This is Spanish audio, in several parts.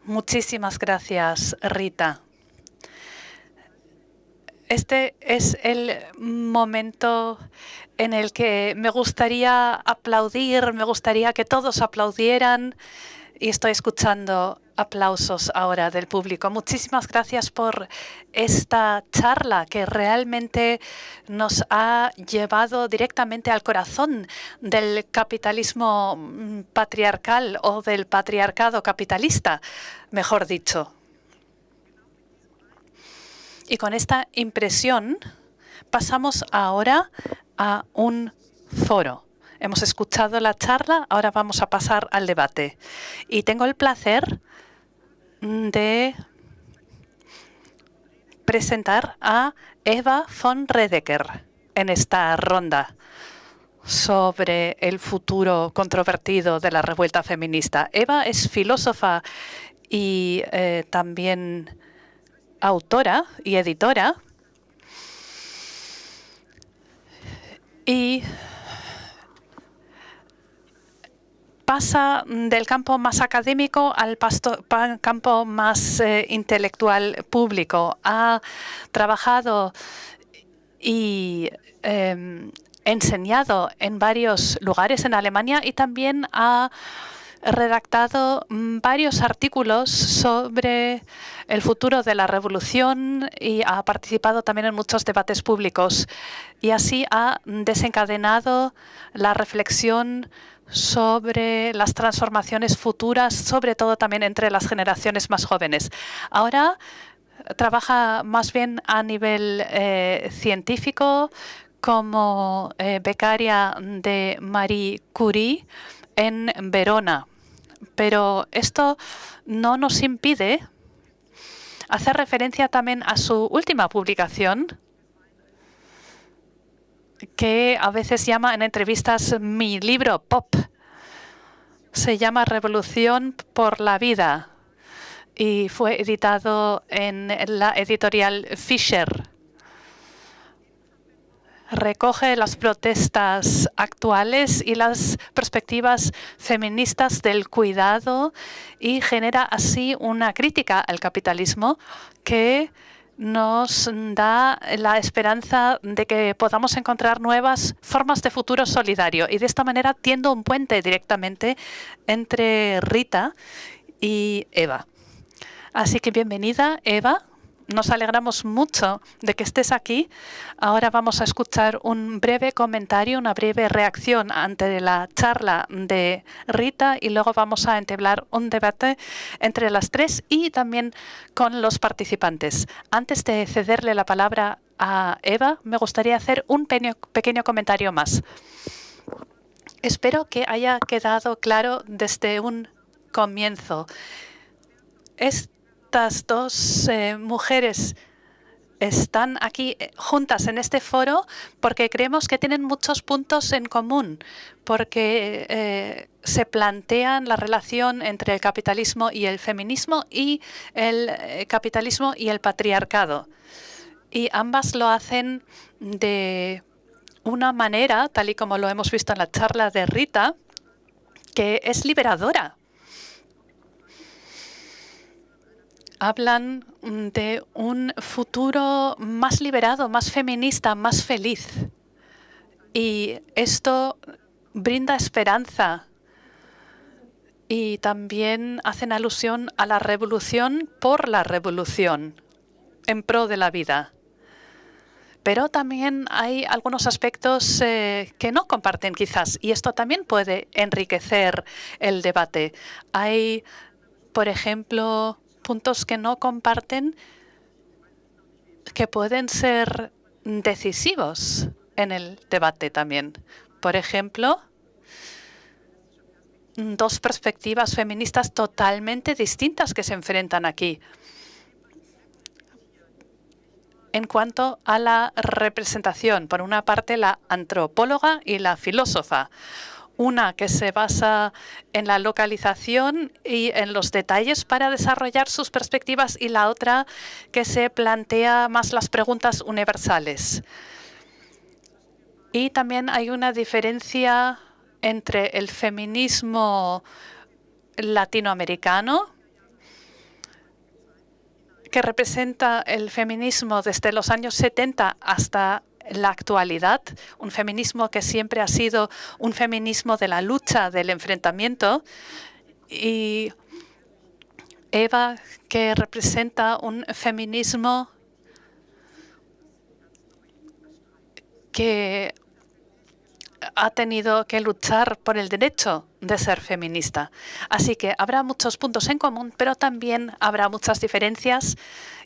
Muchísimas gracias, Rita. Este es el momento en el que me gustaría aplaudir, me gustaría que todos aplaudieran y estoy escuchando aplausos ahora del público. Muchísimas gracias por esta charla que realmente nos ha llevado directamente al corazón del capitalismo patriarcal o del patriarcado capitalista, mejor dicho. Y con esta impresión pasamos ahora a un foro. Hemos escuchado la charla, ahora vamos a pasar al debate. Y tengo el placer de presentar a Eva von Redeker en esta ronda sobre el futuro controvertido de la revuelta feminista. Eva es filósofa y también autora y editora. Y pasa del campo más académico al campo más intelectual público. Ha trabajado y enseñado en varios lugares en Alemania y también ha redactado varios artículos sobre el futuro de la revolución y ha participado también en muchos debates públicos. Y así ha desencadenado la reflexión sobre las transformaciones futuras, sobre todo también entre las generaciones más jóvenes. Ahora trabaja más bien a nivel científico como becaria de Marie Curie en Verona. Pero esto no nos impide hacer referencia también a su última publicación, que a veces llama en entrevistas mi libro pop. Se llama Revolución por la Vida y fue editado en la editorial Fisher. Recoge las protestas actuales y las perspectivas feministas del cuidado y genera así una crítica al capitalismo que nos da la esperanza de que podamos encontrar nuevas formas de futuro solidario. Y de esta manera tiendo un puente directamente entre Rita y Eva. Así que bienvenida, Eva. Nos alegramos mucho de que estés aquí. Ahora vamos a escuchar un breve comentario, una breve reacción ante la charla de Rita y luego vamos a entablar un debate entre las tres y también con los participantes. Antes de cederle la palabra a Eva, me gustaría hacer un pequeño comentario más. Espero que haya quedado claro desde un comienzo. Estas dos mujeres están aquí juntas en este foro porque creemos que tienen muchos puntos en común, porque se plantean la relación entre el capitalismo y el feminismo y el capitalismo y el patriarcado. Y ambas lo hacen de una manera, tal y como lo hemos visto en la charla de Rita, que es liberadora. Hablan de un futuro más liberado, más feminista, más feliz. Y esto brinda esperanza. Y también hacen alusión a la revolución por la revolución, en pro de la vida. Pero también hay algunos aspectos que no comparten quizás, y esto también puede enriquecer el debate. Hay, por ejemplo, puntos que no comparten que pueden ser decisivos en el debate también. Por ejemplo, dos perspectivas feministas totalmente distintas que se enfrentan aquí. En cuanto a la representación, por una parte la antropóloga y la filósofa. Una que se basa en la localización y en los detalles para desarrollar sus perspectivas y la otra que se plantea más las preguntas universales. Y también hay una diferencia entre el feminismo latinoamericano que representa el feminismo desde los años 70 hasta la actualidad, un feminismo que siempre ha sido un feminismo de la lucha, del enfrentamiento, y Eva, que representa un feminismo que ha tenido que luchar por el derecho de ser feminista. Así que habrá muchos puntos en común, pero también habrá muchas diferencias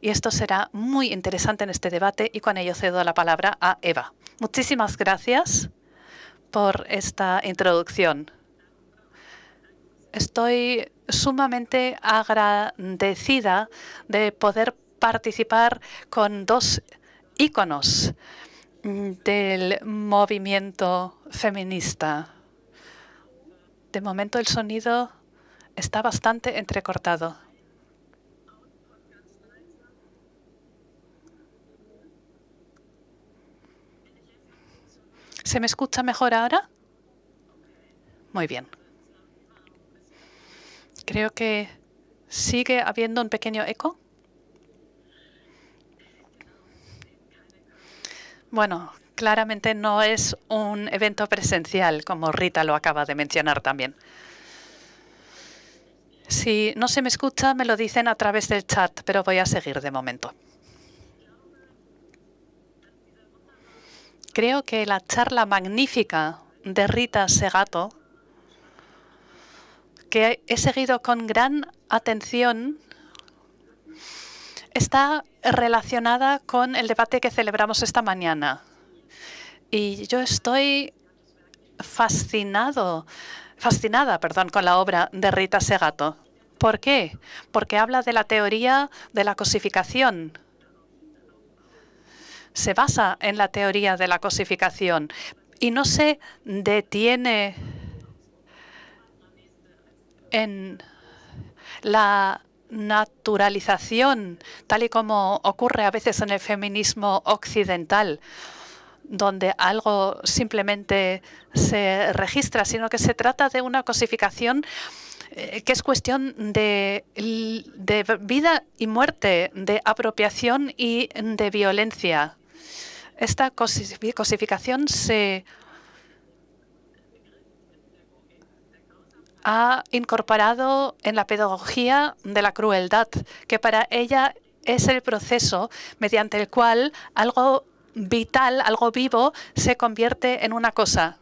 y esto será muy interesante en este debate y con ello cedo la palabra a Eva. Muchísimas gracias por esta introducción. Estoy sumamente agradecida de poder participar con dos íconos del movimiento feminista. De momento el sonido está bastante entrecortado. ¿Se me escucha mejor ahora? Muy bien. Creo que sigue habiendo un pequeño eco. Bueno, claramente no es un evento presencial, como Rita lo acaba de mencionar también. Si no se me escucha, me lo dicen a través del chat, pero voy a seguir de momento. Creo que la charla magnífica de Rita Segato, que he seguido con gran atención, está relacionada con el debate que celebramos esta mañana. Y yo estoy fascinada con la obra de Rita Segato. ¿Por qué? Porque habla de la teoría de la cosificación. Se basa en la teoría de la cosificación y no se detiene en la naturalización, tal y como ocurre a veces en el feminismo occidental, donde algo simplemente se registra, sino que se trata de una cosificación que es cuestión de vida y muerte, de apropiación y de violencia. Esta cosificación se ha incorporado en la pedagogía de la crueldad, que para ella es el proceso mediante el cual algo vital, algo vivo, se convierte en una cosa.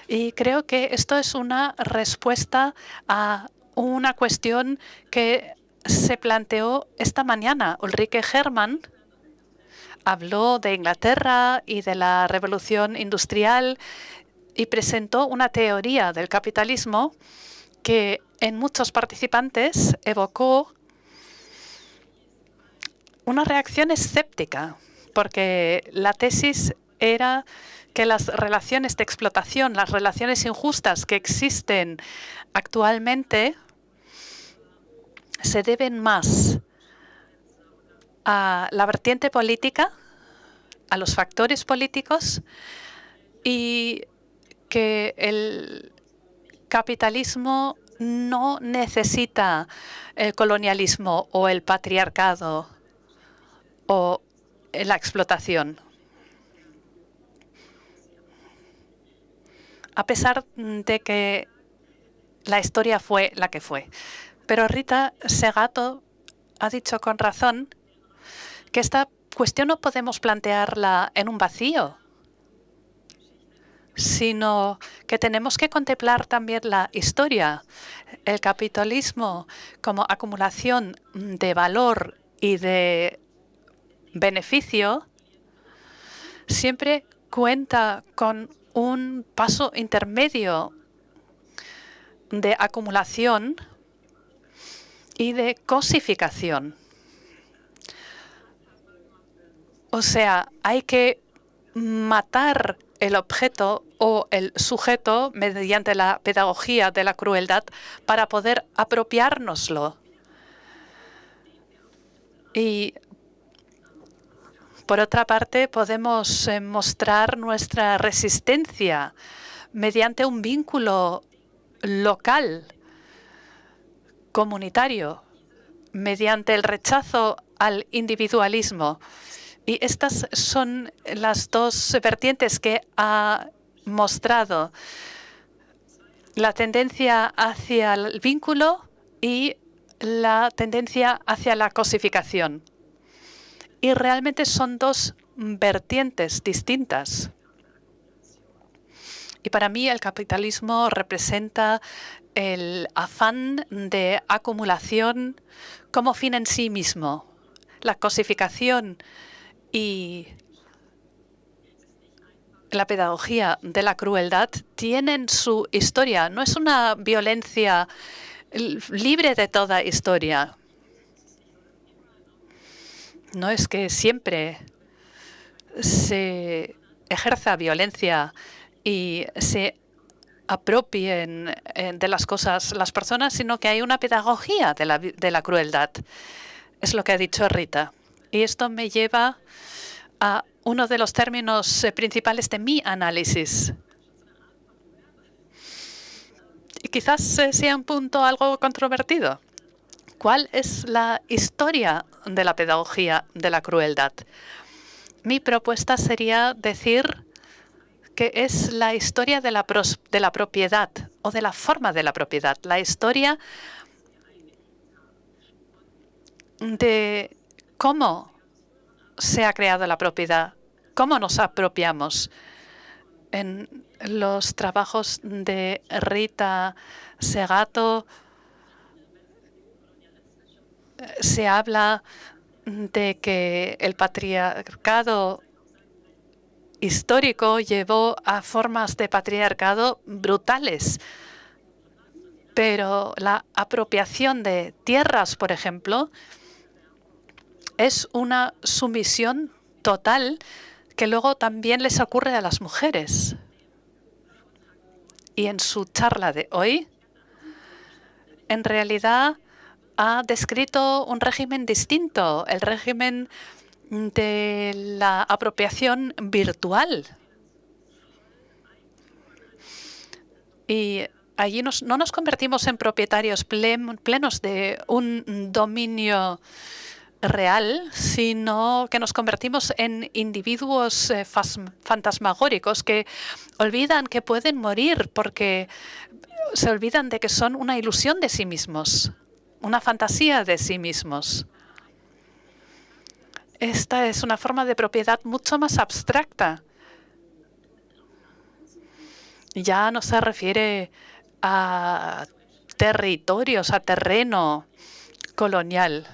Y creo que esto es una respuesta a una cuestión que se planteó esta mañana. Ulrike Hermann habló de Inglaterra y de la revolución industrial y presentó una teoría del capitalismo que en muchos participantes evocó una reacción escéptica, porque la tesis era que las relaciones de explotación, las relaciones injustas que existen actualmente, se deben más a la vertiente política, a los factores políticos, y que el capitalismo no necesita el colonialismo o el patriarcado o la explotación. A pesar de que la historia fue la que fue. Pero Rita Segato ha dicho con razón que esta cuestión no podemos plantearla en un vacío, sino que tenemos que contemplar también la historia. El capitalismo como acumulación de valor y de beneficio siempre cuenta con un paso intermedio de acumulación y de cosificación. O sea, hay que matar el objeto o el sujeto mediante la pedagogía de la crueldad para poder apropiárnoslo. Y por otra parte, podemos mostrar nuestra resistencia mediante un vínculo local, comunitario. mediante el rechazo al individualismo. Y estas son las dos vertientes que ha mostrado la tendencia hacia el vínculo y la tendencia hacia la cosificación. Y realmente son dos vertientes distintas. Y para mí el capitalismo representa el afán de acumulación como fin en sí mismo. La cosificación y la pedagogía de la crueldad tienen su historia. No es una violencia libre de toda historia. No es que siempre se ejerza violencia y se apropien de las cosas las personas, sino que hay una pedagogía de la crueldad. Es lo que ha dicho Rita. Y esto me lleva a uno de los términos principales de mi análisis. Y quizás sea un punto algo controvertido. ¿Cuál es la historia de la pedagogía de la crueldad? Mi propuesta sería decir que es la historia de la propiedad o de la forma de la propiedad, la historia de cómo se ha creado la propiedad, cómo nos apropiamos. En los trabajos de Rita Segato se habla de que el patriarcado histórico llevó a formas de patriarcado brutales. Pero la apropiación de tierras, por ejemplo, es una sumisión total que luego también les ocurre a las mujeres. Y en su charla de hoy, en realidad ha descrito un régimen distinto, el régimen de la apropiación virtual. Y allí no nos convertimos en propietarios plenos de un dominio real, sino que nos convertimos en individuos fantasmagóricos que olvidan que pueden morir porque se olvidan de que son una ilusión de sí mismos, una fantasía de sí mismos. Esta es una forma de propiedad mucho más abstracta. Ya no se refiere a territorios, a terreno colonial,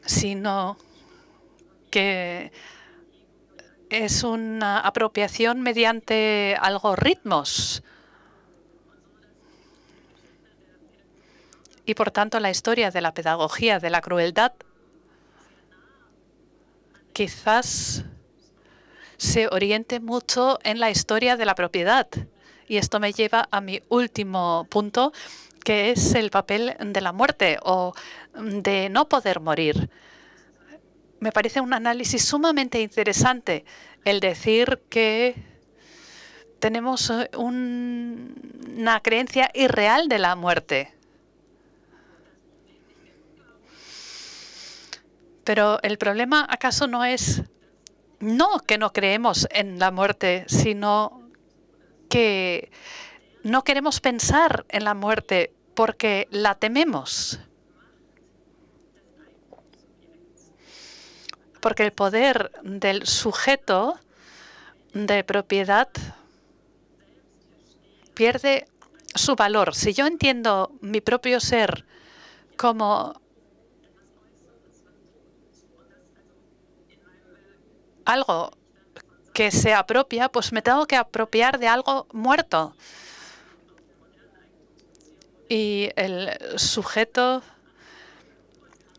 sino que es una apropiación mediante algoritmos. Y por tanto la historia de la pedagogía de la crueldad quizás se oriente mucho en la historia de la propiedad. Y esto me lleva a mi último punto, que es el papel de la muerte o de no poder morir. Me parece un análisis sumamente interesante el decir que tenemos una creencia irreal de la muerte. Pero el problema acaso no es que no creemos en la muerte, sino que no queremos pensar en la muerte porque la tememos. Porque el poder del sujeto de propiedad pierde su valor. Si yo entiendo mi propio ser como algo que se apropia, pues me tengo que apropiar de algo muerto. Y el sujeto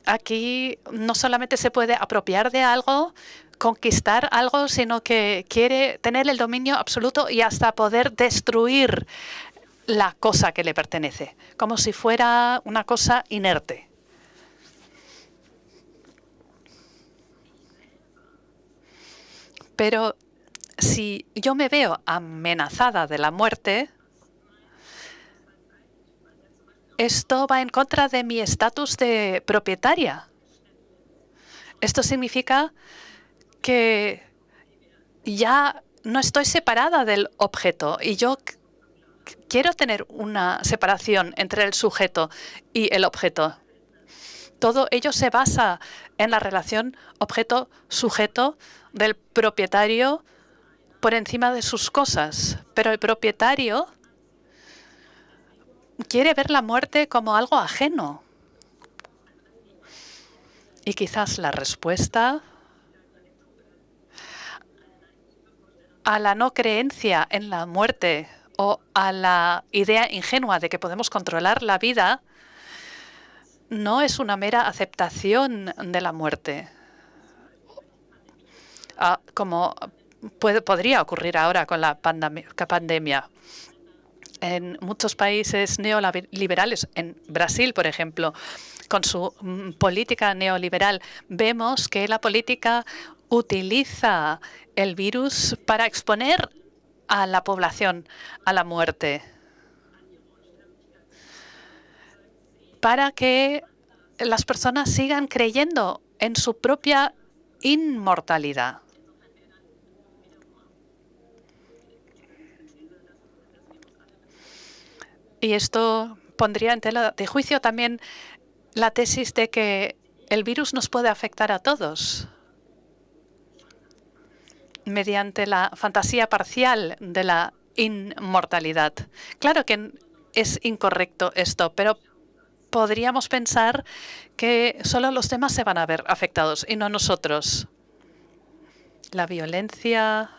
aquí no solamente se puede apropiar de algo, conquistar algo, sino que quiere tener el dominio absoluto y hasta poder destruir la cosa que le pertenece, como si fuera una cosa inerte. Pero si yo me veo amenazada de la muerte, esto va en contra de mi estatus de propietaria. Esto significa que ya no estoy separada del objeto y yo quiero tener una separación entre el sujeto y el objeto. Todo ello se basa en la relación objeto-sujeto del propietario por encima de sus cosas. Pero el propietario quiere ver la muerte como algo ajeno. Y quizás la respuesta a la no creencia en la muerte o a la idea ingenua de que podemos controlar la vida no es una mera aceptación de la muerte, como podría ocurrir ahora con la pandemia. En muchos países neoliberales, en Brasil, por ejemplo, con su política neoliberal, vemos que la política utiliza el virus para exponer a la población a la muerte, para que las personas sigan creyendo en su propia inmortalidad. Y esto pondría en tela de juicio también la tesis de que el virus nos puede afectar a todos mediante la fantasía parcial de la inmortalidad. Claro que es incorrecto esto, pero podríamos pensar que solo los demás se van a ver afectados y no nosotros. La violencia,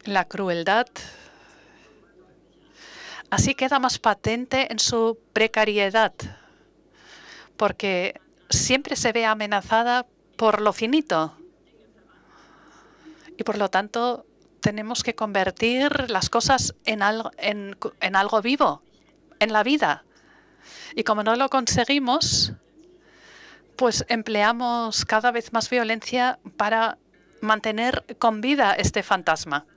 la crueldad, así queda más patente en su precariedad, porque siempre se ve amenazada por lo finito. Y por lo tanto, tenemos que convertir las cosas en algo vivo, en la vida. Y como no lo conseguimos, pues empleamos cada vez más violencia para mantener con vida este fantasma.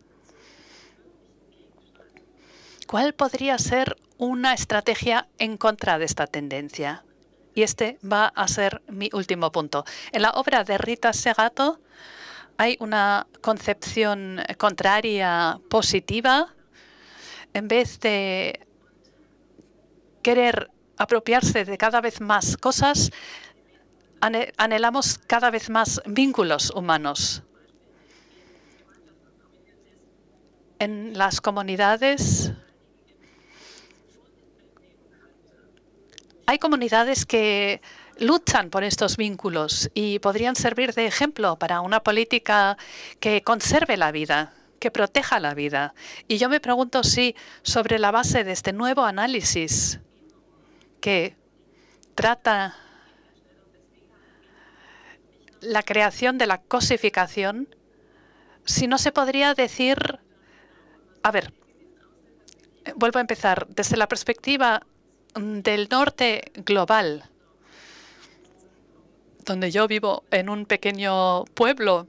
¿Cuál podría ser una estrategia en contra de esta tendencia? Y este va a ser mi último punto. En la obra de Rita Segato hay una concepción contraria, positiva. En vez de querer apropiarse de cada vez más cosas, anhelamos cada vez más vínculos humanos. En las comunidades hay comunidades que luchan por estos vínculos y podrían servir de ejemplo para una política que conserve la vida, que proteja la vida. Y yo me pregunto si sobre la base de este nuevo análisis que trata la creación de la cosificación, si no se podría decir, a ver, vuelvo a empezar, desde la perspectiva del norte global, donde yo vivo en un pequeño pueblo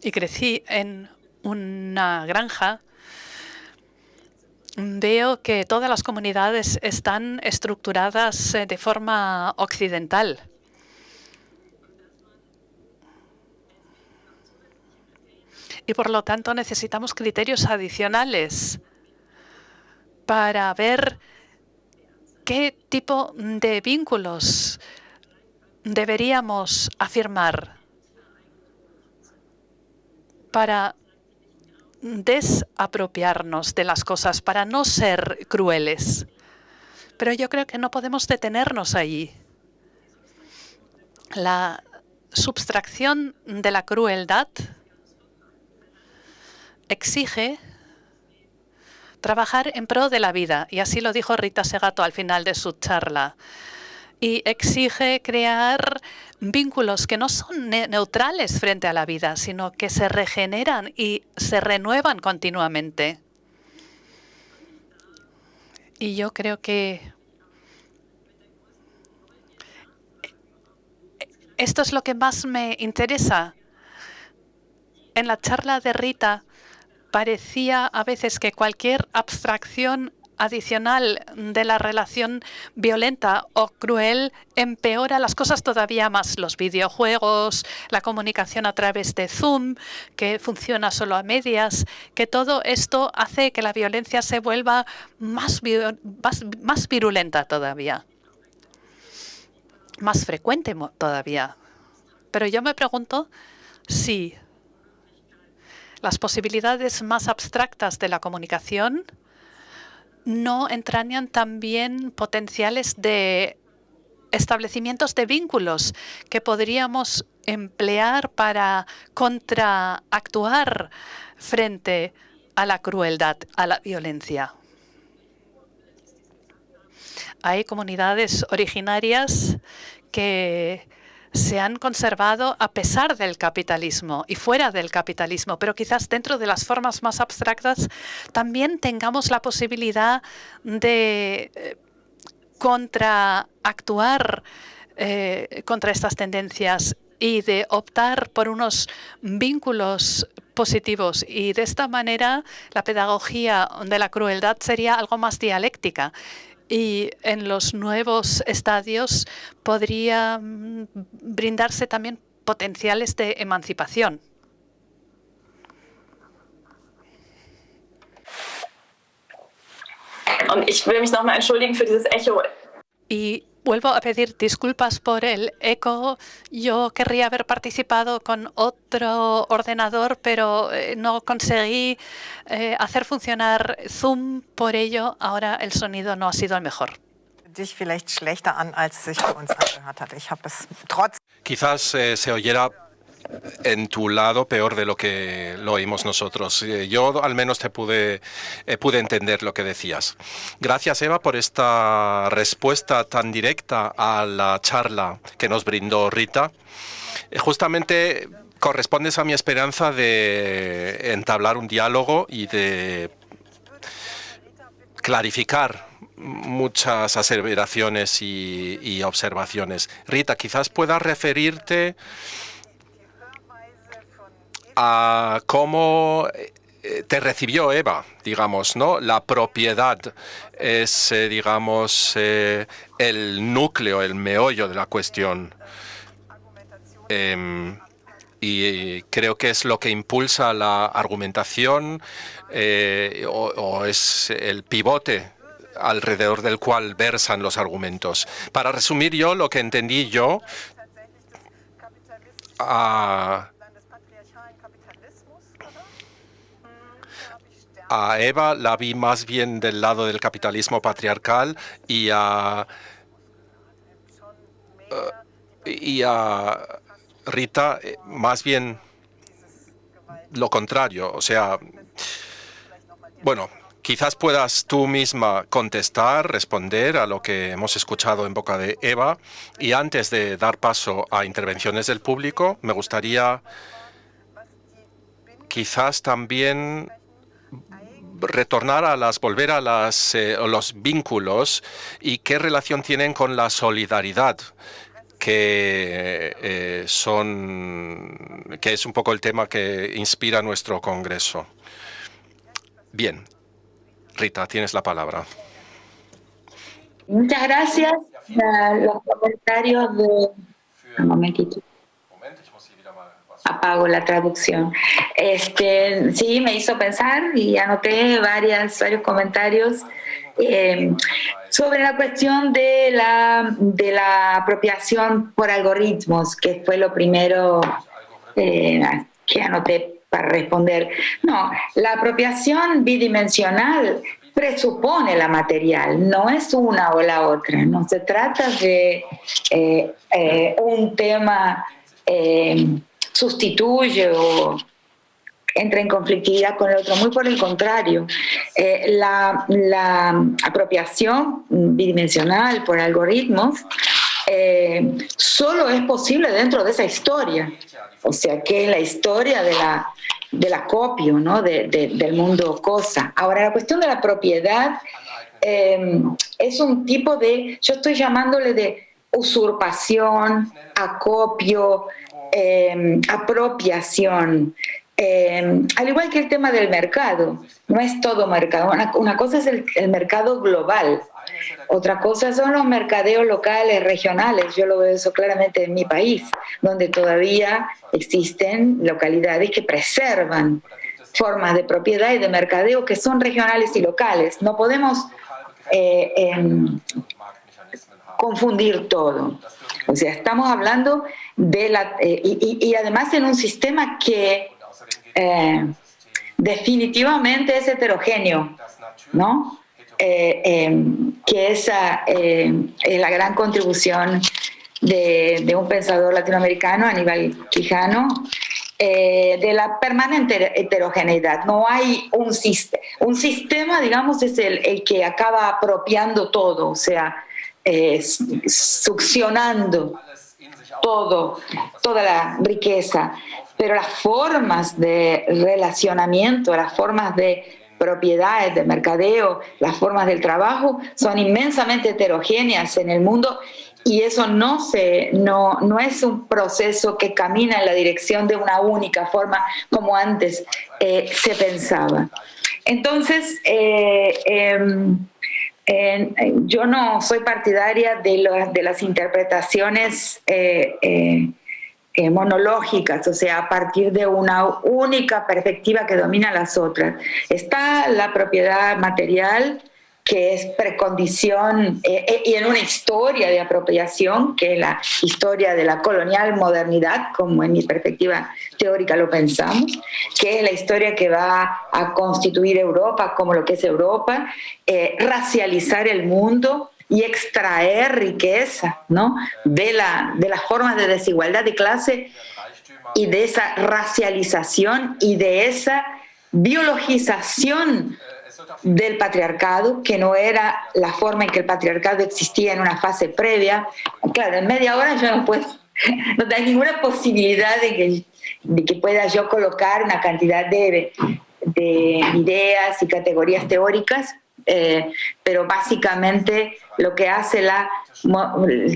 y crecí en una granja, veo que todas las comunidades están estructuradas de forma occidental. Y por lo tanto necesitamos criterios adicionales para ver qué tipo de vínculos deberíamos afirmar para desapropiarnos de las cosas, para no ser crueles. Pero yo creo que no podemos detenernos allí. La subtracción de la crueldad exige trabajar en pro de la vida, y así lo dijo Rita Segato al final de su charla. Y exige crear vínculos que no son neutrales frente a la vida, sino que se regeneran y se renuevan continuamente. Y yo creo que esto es lo que más me interesa. En la charla de Rita parecía a veces que cualquier abstracción adicional de la relación violenta o cruel empeora las cosas todavía más. Los videojuegos, la comunicación a través de Zoom, que funciona solo a medias, que todo esto hace que la violencia se vuelva más virulenta todavía, más frecuente todavía. Pero yo me pregunto si las posibilidades más abstractas de la comunicación no entrañan también potenciales de establecimientos de vínculos que podríamos emplear para contraactuar frente a la crueldad, a la violencia. Hay comunidades originarias que se han conservado a pesar del capitalismo y fuera del capitalismo, pero quizás dentro de las formas más abstractas también tengamos la posibilidad de contraactuar contra estas tendencias y de optar por unos vínculos positivos. Y de esta manera la pedagogía de la crueldad sería algo más dialéctica. Y en los nuevos estadios podría brindarse también potenciales de emancipación. Y vuelvo a pedir disculpas por el eco. Yo querría haber participado con otro ordenador, pero no conseguí hacer funcionar Zoom. Por ello, ahora el sonido no ha sido el mejor. Quizás se oyera en tu lado peor de lo que lo oímos nosotros. Yo al menos pude entender lo que decías. Gracias, Eva, por esta respuesta tan directa a la charla que nos brindó Rita. Justamente correspondes a mi esperanza de entablar un diálogo y de clarificar muchas aseveraciones y observaciones. Rita, quizás puedas referirte a cómo te recibió Eva, digamos, ¿no? La propiedad es, digamos, el núcleo, el meollo de la cuestión. Y creo que es lo que impulsa la argumentación o es el pivote alrededor del cual versan los argumentos. Para resumir yo, lo que entendí yo, a Eva la vi más bien del lado del capitalismo patriarcal y a Rita más bien lo contrario. O sea, bueno, quizás puedas tú misma contestar, responder a lo que hemos escuchado en boca de Eva. Y antes de dar paso a intervenciones del público, me gustaría quizás también volver a los vínculos y qué relación tienen con la solidaridad, que es un poco el tema que inspira nuestro congreso. Bien, Rita, tienes la palabra. Muchas gracias a los comentarios de... Un momentito. Apago la traducción. Sí, me hizo pensar y anoté varios comentarios sobre la cuestión de la apropiación por algoritmos, que fue lo primero que anoté para responder. No, la apropiación bidimensional presupone la material, no es una o la otra. No se trata de un tema sustituye o entra en conflictividad con el otro, muy por el contrario. La apropiación bidimensional por algoritmos solo es posible dentro de esa historia, o sea que es la historia del acopio, ¿no? del mundo cosa. Ahora, la cuestión de la propiedad es un tipo de, yo estoy llamándole de usurpación, acopio, apropiación. al igual que el tema del mercado, no es todo mercado. Una cosa es el mercado global, otra cosa son los mercadeos locales, regionales. Yo lo veo eso claramente en mi país, donde todavía existen localidades que preservan formas de propiedad y de mercadeo que son regionales y locales. No podemos confundir todo. O sea, estamos hablando de y además en un sistema que definitivamente es heterogéneo, ¿no? Que esa es la gran contribución de un pensador latinoamericano, Aníbal Quijano, de la permanente heterogeneidad. No hay un sistema, digamos, es el que acaba apropiando todo, o sea, succionando toda la riqueza, pero las formas de relacionamiento, las formas de propiedades, de mercadeo, las formas del trabajo son inmensamente heterogéneas en el mundo, y eso no es un proceso que camina en la dirección de una única forma como antes se pensaba. Entonces, yo no soy partidaria de las interpretaciones monológicas, o sea, a partir de una única perspectiva que domina las otras. Está la propiedad material, que es precondición, y en una historia de apropiación, que es la historia de la colonial modernidad, como en mi perspectiva teórica lo pensamos, que es la historia que va a constituir Europa como lo que es Europa, racializar el mundo y extraer riqueza, ¿no?, de las formas de desigualdad de clase y de esa racialización y de esa biologización del patriarcado, que no era la forma en que el patriarcado existía en una fase previa. Claro, en media hora yo no hay ninguna posibilidad de que pueda yo colocar una cantidad de ideas y categorías teóricas, pero básicamente lo que hace el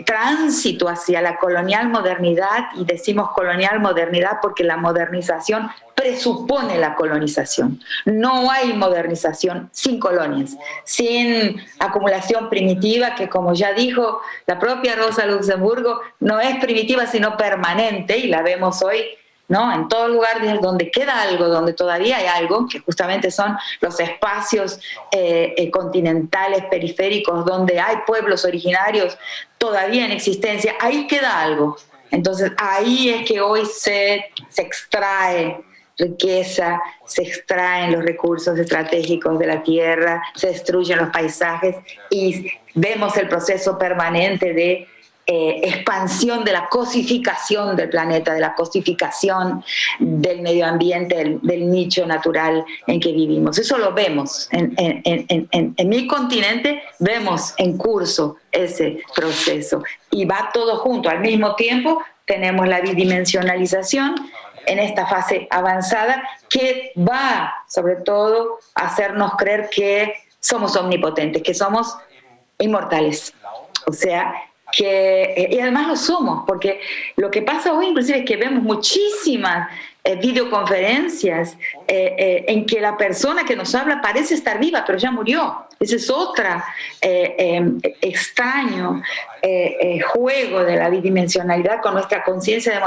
tránsito hacia la colonial modernidad, y decimos colonial modernidad porque la modernización presupone la colonización. No hay modernización sin colonias, sin acumulación primitiva, que, como ya dijo la propia Rosa Luxemburgo, no es primitiva sino permanente, y la vemos hoy, ¿no?, en todo lugar donde queda algo, donde todavía hay algo, que justamente son los espacios continentales, periféricos, donde hay pueblos originarios todavía en existencia, ahí queda algo. Entonces ahí es que hoy se extrae riqueza, se extraen los recursos estratégicos de la tierra, se destruyen los paisajes, y vemos el proceso permanente de expansión de la cosificación del planeta, de la cosificación del medio ambiente, del nicho natural en que vivimos. Eso lo vemos en mi continente, vemos en curso ese proceso, y va todo junto. Al mismo tiempo tenemos la bidimensionalización en esta fase avanzada, que va sobre todo a hacernos creer que somos omnipotentes, que somos inmortales. O sea, y además lo somos, porque lo que pasa hoy inclusive es que vemos muchísimas videoconferencias en que la persona que nos habla parece estar viva, pero ya murió. Ese es otro extraño juego de la bidimensionalidad con nuestra conciencia de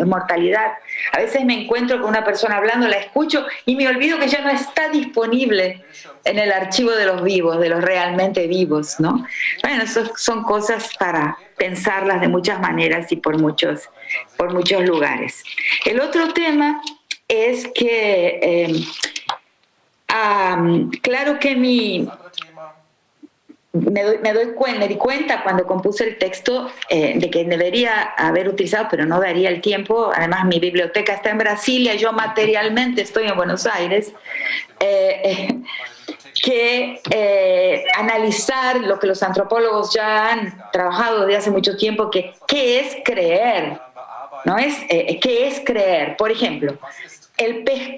mortalidad. A veces me encuentro con una persona hablando, la escucho y me olvido que ya no está disponible en el archivo de los vivos, de los realmente vivos, ¿no? Bueno, eso son cosas para pensarlas de muchas maneras y por muchos lugares. El otro tema es que, claro que me di cuenta cuando compuse el texto de que debería haber utilizado, pero no daría el tiempo. Además, mi biblioteca está en Brasilia, yo materialmente estoy en Buenos Aires, que analizar lo que los antropólogos ya han trabajado desde hace mucho tiempo, que ¿qué es creer? ¿No es? ¿Qué es creer? Por ejemplo, el pez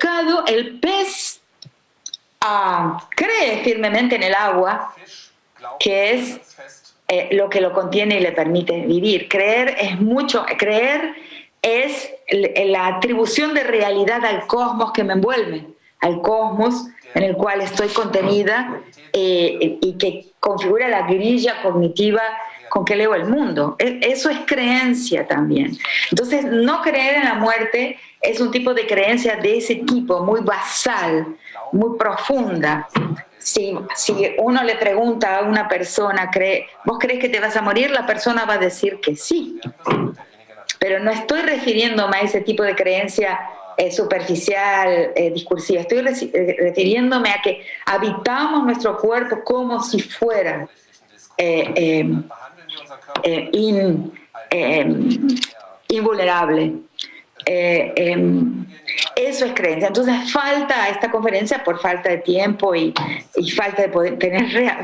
cree firmemente en el agua, que es lo que lo contiene y le permite vivir. Creer es la atribución de realidad al cosmos que me envuelve, al cosmos en el cual estoy contenida y que configura la grilla cognitiva con que leo el mundo. Eso es creencia también. Entonces, no creer en la muerte es un tipo de creencia de ese tipo, muy basal, muy profunda. Si uno le pregunta a una persona, ¿vos crees que te vas a morir? La persona va a decir que sí. Pero no estoy refiriéndome a ese tipo de creencia superficial, discursiva. Estoy refiriéndome a que habitamos nuestro cuerpo como si fuera invulnerable. Eso es creencia. Entonces falta a esta conferencia por falta de tiempo y falta de poder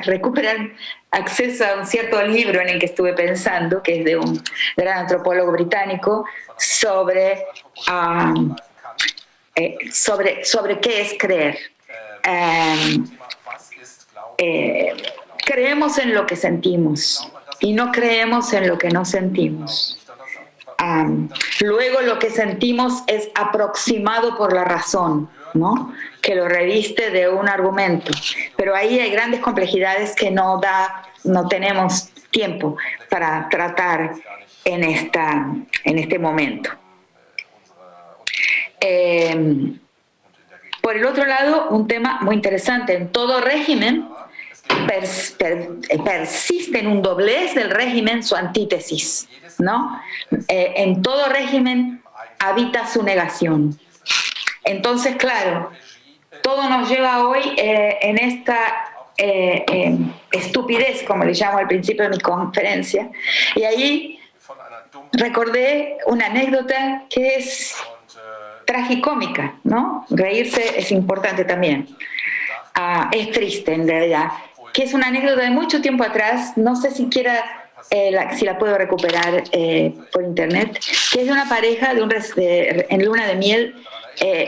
recuperar acceso a un cierto libro en el que estuve pensando, que es de un gran antropólogo británico, sobre qué es creer. Creemos en lo que sentimos y no creemos en lo que no sentimos. Luego lo que sentimos es aproximado por la razón, ¿no?, que lo reviste de un argumento. Pero ahí hay grandes complejidades que no tenemos tiempo para tratar en este momento. Por el otro lado, un tema muy interesante: en todo régimen persiste en un doblez del régimen su antítesis, ¿no? En todo régimen habita su negación. Entonces, claro, todo nos lleva hoy en esta estupidez, como le llamo al principio de mi conferencia, y ahí recordé una anécdota que es tragicómica, ¿no? Reírse es importante también. Es triste, en realidad, que es una anécdota de mucho tiempo atrás, no sé siquiera si la puedo recuperar por internet, que es de una pareja en luna de miel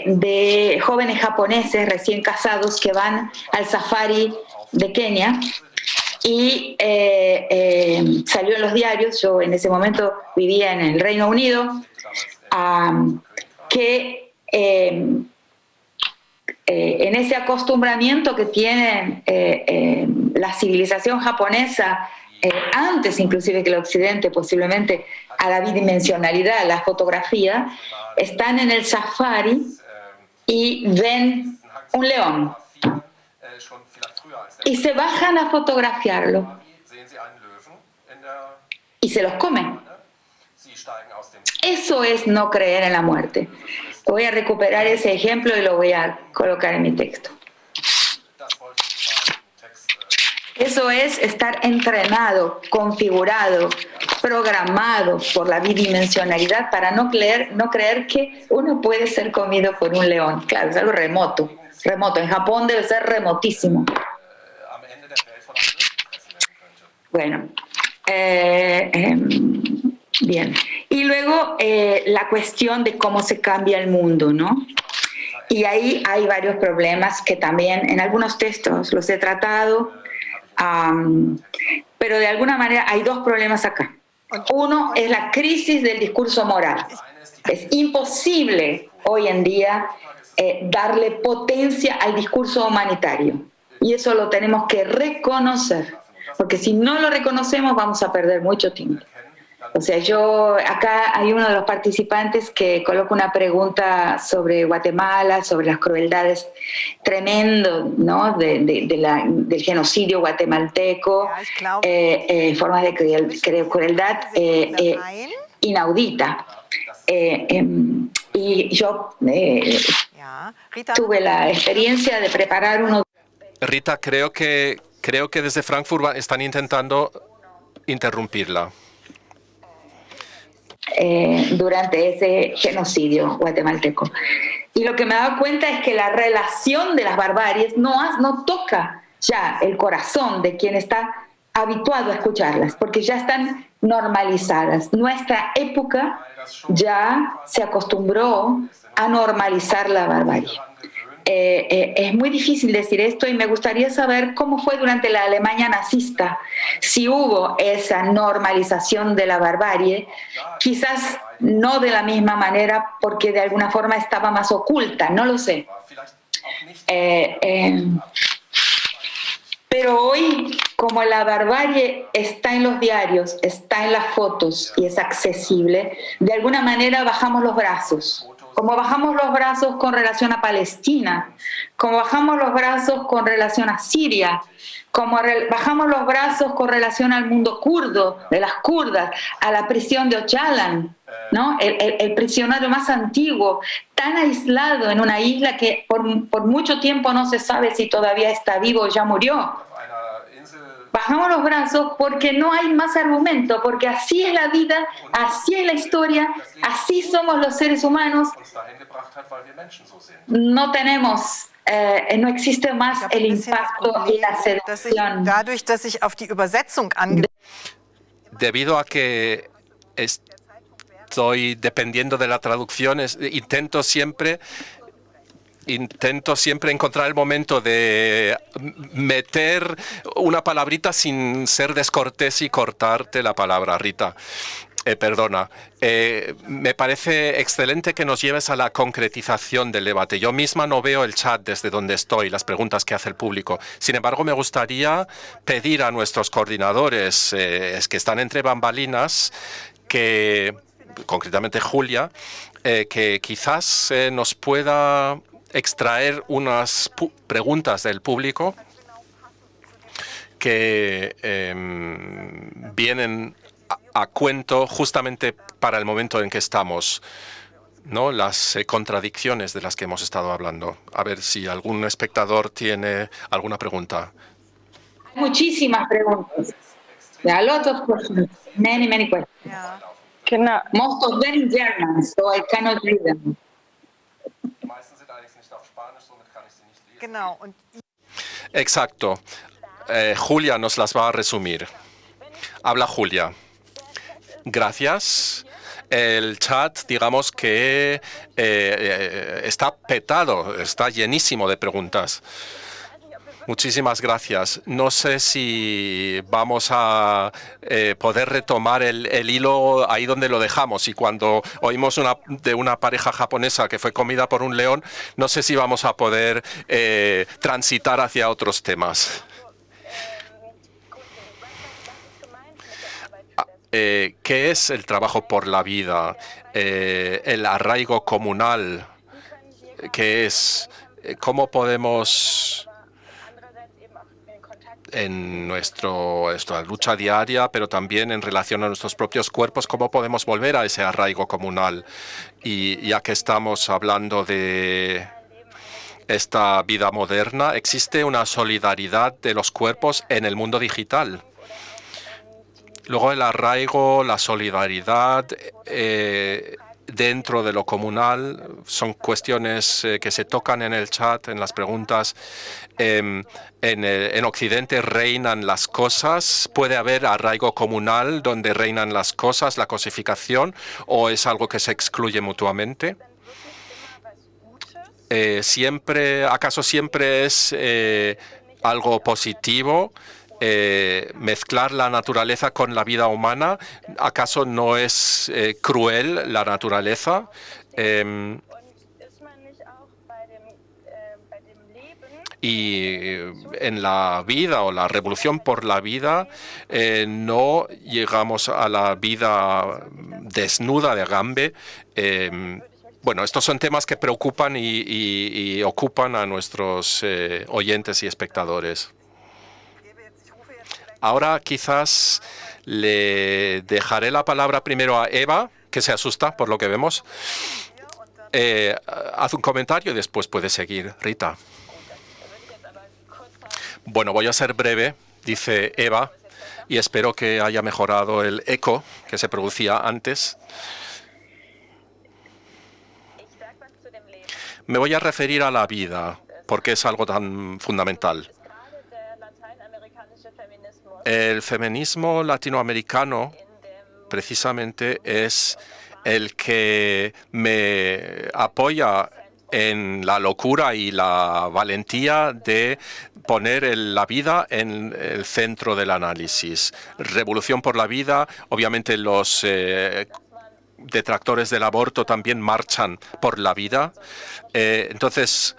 de jóvenes japoneses recién casados que van al safari de Kenia, y salió en los diarios. Yo en ese momento vivía en el Reino Unido, que en ese acostumbramiento que tiene la civilización japonesa, antes inclusive que el occidente, posiblemente, a la bidimensionalidad, a la fotografía, están en el safari y ven un león y se bajan a fotografiarlo y se los comen. Eso es no creer en la muerte. Voy a recuperar ese ejemplo y lo voy a colocar en mi texto. Eso es estar entrenado, configurado, programado por la bidimensionalidad para no creer que uno puede ser comido por un león. Claro, es algo remoto. En Japón debe ser remotísimo. Bueno, bien. Y luego la cuestión de cómo se cambia el mundo, ¿no? Y ahí hay varios problemas que también en algunos textos los he tratado, pero de alguna manera hay dos problemas acá. Uno es la crisis del discurso moral. Es imposible hoy en día darle potencia al discurso humanitario. Y eso lo tenemos que reconocer, porque si no lo reconocemos vamos a perder mucho tiempo. O sea, acá hay uno de los participantes que coloca una pregunta sobre Guatemala, sobre las crueldades tremendo, ¿no?, del genocidio guatemalteco, formas de crueldad inaudita. Y yo tuve la experiencia de preparar uno. Rita, creo que desde Frankfurt están intentando interrumpirla. Durante ese genocidio guatemalteco. Y lo que me he dado cuenta es que la relación de las barbaries no toca ya el corazón de quien está habituado a escucharlas, porque ya están normalizadas. Nuestra época ya se acostumbró a normalizar la barbarie. Es muy difícil decir esto y me gustaría saber cómo fue durante la Alemania nazista, si hubo esa normalización de la barbarie. Quizás no de la misma manera porque de alguna forma estaba más oculta, no lo sé. Pero hoy, como la barbarie está en los diarios, está en las fotos y es accesible, de alguna manera bajamos los brazos. Como bajamos los brazos con relación a Palestina, como bajamos los brazos con relación a Siria, como bajamos los brazos con relación al mundo kurdo, de las kurdas, a la prisión de Öcalan, ¿no? El prisionero más antiguo, tan aislado en una isla que por mucho tiempo no se sabe si todavía está vivo o ya murió. Bajamos los brazos porque no hay más argumento, porque así es la vida, así es la historia, así somos los seres humanos. No tenemos, no existe más el impacto y la seducción. Debido a que estoy dependiendo de la traducción, intento siempre encontrar el momento de meter una palabrita sin ser descortés y cortarte la palabra, Rita. Perdona. Me parece excelente que nos lleves a la concretización del debate. Yo misma no veo el chat desde donde estoy, las preguntas que hace el público. Sin embargo, me gustaría pedir a nuestros coordinadores, que están entre bambalinas, que, concretamente Julia, que quizás nos pueda extraer unas preguntas del público que vienen a cuento justamente para el momento en que estamos, ¿no? Las contradicciones de las que hemos estado hablando. A ver si algún espectador tiene alguna pregunta. Muchísimas preguntas. A lot of questions. Many questions. Genau. Most of them in German, so I cannot read them. Exacto. Julia nos las va a resumir. Habla Julia. Gracias. El chat, digamos que está petado, está llenísimo de preguntas. Muchísimas gracias. No sé si vamos a poder retomar el hilo ahí donde lo dejamos. Y cuando oímos de una pareja japonesa que fue comida por un león, no sé si vamos a poder transitar hacia otros temas. ¿Qué es el trabajo por la vida? El arraigo comunal. ¿Qué es? ¿Cómo podemos, en nuestra lucha diaria, pero también en relación a nuestros propios cuerpos, cómo podemos volver a ese arraigo comunal? Y ya que estamos hablando de esta vida moderna, existe una solidaridad de los cuerpos en el mundo digital. Luego el arraigo, la solidaridad dentro de lo comunal son cuestiones que se tocan en el chat, en las preguntas. En Occidente reinan las cosas. ¿Puede haber arraigo comunal donde reinan las cosas, la cosificación, o es algo que se excluye mutuamente? ¿Acaso siempre es algo positivo? Mezclar la naturaleza con la vida humana, ¿acaso no es cruel la naturaleza? Y en la vida o la revolución por la vida no llegamos a la vida desnuda de Agamben. Bueno, estos son temas que preocupan y ocupan a nuestros oyentes y espectadores. Ahora quizás le dejaré la palabra primero a Eva, que se asusta por lo que vemos. Haz un comentario y después puede seguir Rita. Bueno, voy a ser breve, dice Eva, y espero que haya mejorado el eco que se producía antes. Me voy a referir a la vida, porque es algo tan fundamental. El feminismo latinoamericano precisamente es el que me apoya en la locura y la valentía de poner la vida en el centro del análisis. Revolución por la vida, obviamente los detractores del aborto también marchan por la vida. Entonces,